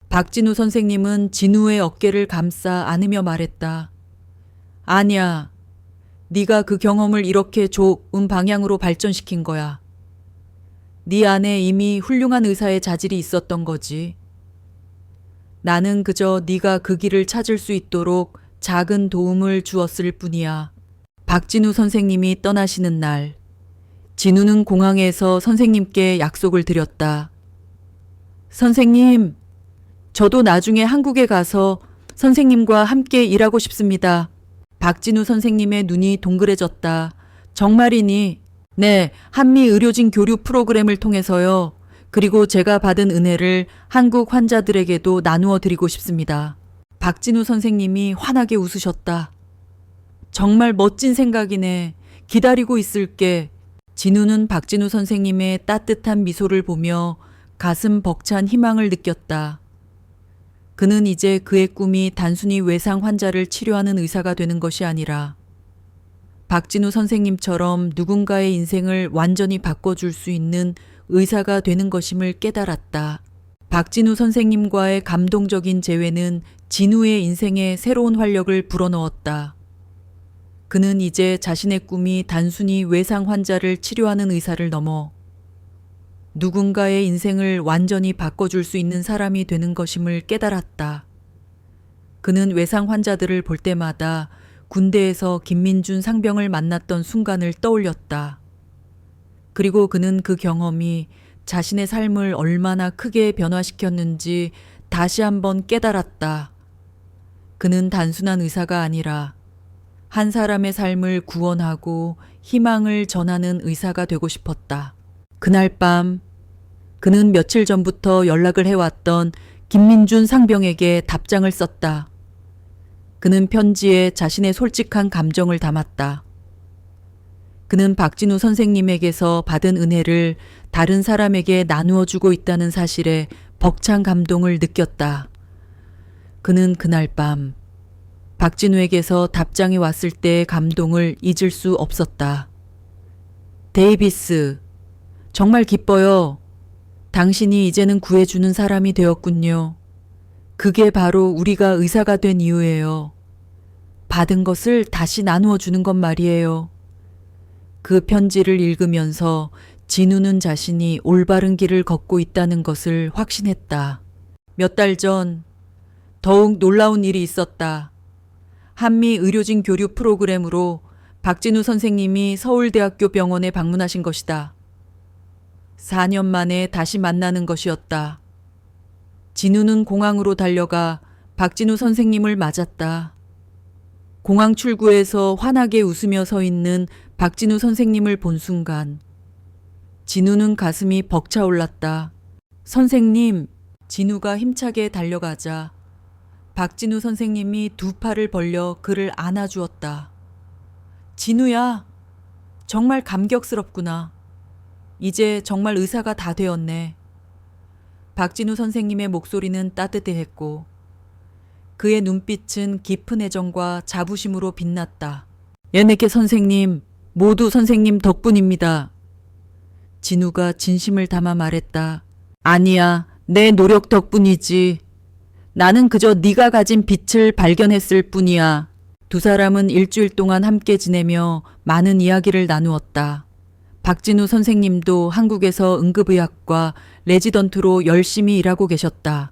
박진우 선생님은 진우의 어깨를 감싸 안으며 말했다. 아니야. 네가 그 경험을 이렇게 좋은 방향으로 발전시킨 거야. 네 안에 이미 훌륭한 의사의 자질이 있었던 거지. 나는 그저 네가 그 길을 찾을 수 있도록 작은 도움을 주었을 뿐이야. 박진우 선생님이 떠나시는 날, 진우는 공항에서 선생님께 약속을 드렸다. 선생님, 저도 나중에 한국에 가서 선생님과 함께 일하고 싶습니다. 박진우 선생님의 눈이 동그래졌다. 정말이니? 네, 한미 의료진 교류 프로그램을 통해서요. 그리고 제가 받은 은혜를 한국 환자들에게도 나누어 드리고 싶습니다. 박진우 선생님이 환하게 웃으셨다. 정말 멋진 생각이네. 기다리고 있을게. 진우는 박진우 선생님의 따뜻한 미소를 보며 가슴 벅찬 희망을 느꼈다. 그는 이제 그의 꿈이 단순히 외상 환자를 치료하는 의사가 되는 것이 아니라 박진우 선생님처럼 누군가의 인생을 완전히 바꿔줄 수 있는 의사가 되는 것임을 깨달았다. 박진우 선생님과의 감동적인 재회는 진우의 인생에 새로운 활력을 불어넣었다. 그는 이제 자신의 꿈이 단순히 외상 환자를 치료하는 의사를 넘어 누군가의 인생을 완전히 바꿔줄 수 있는 사람이 되는 것임을 깨달았다. 그는 외상 환자들을 볼 때마다 군대에서 김민준 상병을 만났던 순간을 떠올렸다. 그리고 그는 그 경험이 자신의 삶을 얼마나 크게 변화시켰는지 다시 한번 깨달았다. 그는 단순한 의사가 아니라 한 사람의 삶을 구원하고 희망을 전하는 의사가 되고 싶었다. 그날 밤 그는 며칠 전부터 연락을 해왔던 김민준 상병에게 답장을 썼다. 그는 편지에 자신의 솔직한 감정을 담았다. 그는 박진우 선생님에게서 받은 은혜를 다른 사람에게 나누어 주고 있다는 사실에 벅찬 감동을 느꼈다. 그는 그날 밤 박진우에게서 답장이 왔을 때의 감동을 잊을 수 없었다. 데이비스, 정말 기뻐요. 당신이 이제는 구해주는 사람이 되었군요. 그게 바로 우리가 의사가 된 이유예요. 받은 것을 다시 나누어 주는 것 말이에요. 그 편지를 읽으면서 진우는 자신이 올바른 길을 걷고 있다는 것을 확신했다. 몇 달 전 더욱 놀라운 일이 있었다. 한미 의료진 교류 프로그램으로 박진우 선생님이 서울대학교 병원에 방문하신 것이다. 4년 만에 다시 만나는 것이었다. 진우는 공항으로 달려가 박진우 선생님을 맞았다. 공항 출구에서 환하게 웃으며 서 있는 박진우 선생님을 본 순간 진우는 가슴이 벅차올랐다. 선생님, 진우가 힘차게 달려가자 박진우 선생님이 두 팔을 벌려 그를 안아주었다. 진우야, 정말 감격스럽구나. 이제 정말 의사가 다 되었네. 박진우 선생님의 목소리는 따뜻했고 그의 눈빛은 깊은 애정과 자부심으로 빛났다. 예네케 선생님, 모두 선생님 덕분입니다. 진우가 진심을 담아 말했다. 아니야, 내 노력 덕분이지. 나는 그저 네가 가진 빛을 발견했을 뿐이야. 두 사람은 일주일 동안 함께 지내며 많은 이야기를 나누었다. 박진우 선생님도 한국에서 응급의학과 레지던트로 열심히 일하고 계셨다.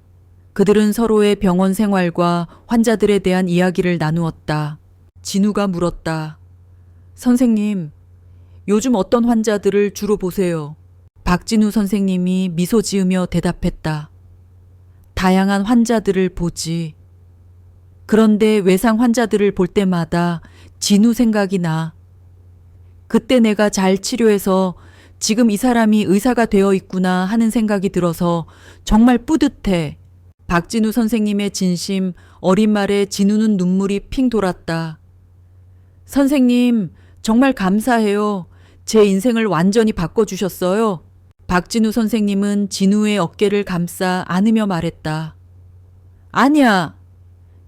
그들은 서로의 병원 생활과 환자들에 대한 이야기를 나누었다. 진우가 물었다. 선생님, 요즘 어떤 환자들을 주로 보세요? 박진우 선생님이 미소 지으며 대답했다. 다양한 환자들을 보지. 그런데 외상 환자들을 볼 때마다 진우 생각이 나. 그때 내가 잘 치료해서 지금 이 사람이 의사가 되어 있구나 하는 생각이 들어서 정말 뿌듯해. 박진우 선생님의 진심, 어린 말에 진우는 눈물이 핑 돌았다. 선생님, 정말 감사해요. 제 인생을 완전히 바꿔주셨어요. 박진우 선생님은 진우의 어깨를 감싸 안으며 말했다. 아니야.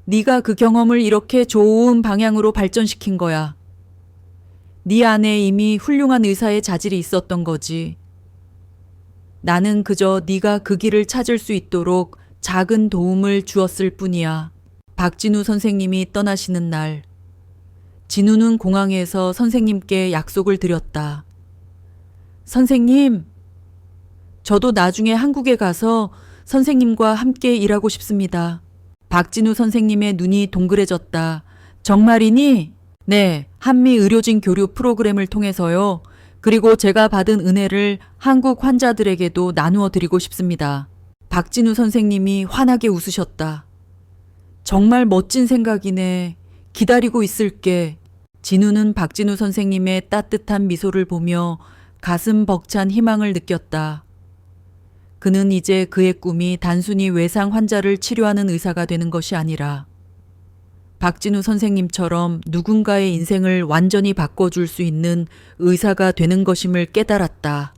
네가 그 경험을 이렇게 좋은 방향으로 발전시킨 거야. 네 안에 이미 훌륭한 의사의 자질이 있었던 거지. 나는 그저 네가 그 길을 찾을 수 있도록 작은 도움을 주었을 뿐이야. 박진우 선생님이 떠나시는 날, 진우는 공항에서 선생님께 약속을 드렸다. 선생님, 저도 나중에 한국에 가서 선생님과 함께 일하고 싶습니다. 박진우 선생님의 눈이 동그래졌다. 정말이니? 네, 한미 의료진 교류 프로그램을 통해서요. 그리고 제가 받은 은혜를 한국 환자들에게도 나누어 드리고 싶습니다. 박진우 선생님이 환하게 웃으셨다. 정말 멋진 생각이네. 기다리고 있을게. 진우는 박진우 선생님의 따뜻한 미소를 보며 가슴 벅찬 희망을 느꼈다. 그는 이제 그의 꿈이 단순히 외상 환자를 치료하는 의사가 되는 것이 아니라 박진우 선생님처럼 누군가의 인생을 완전히 바꿔줄 수 있는 의사가 되는 것임을 깨달았다.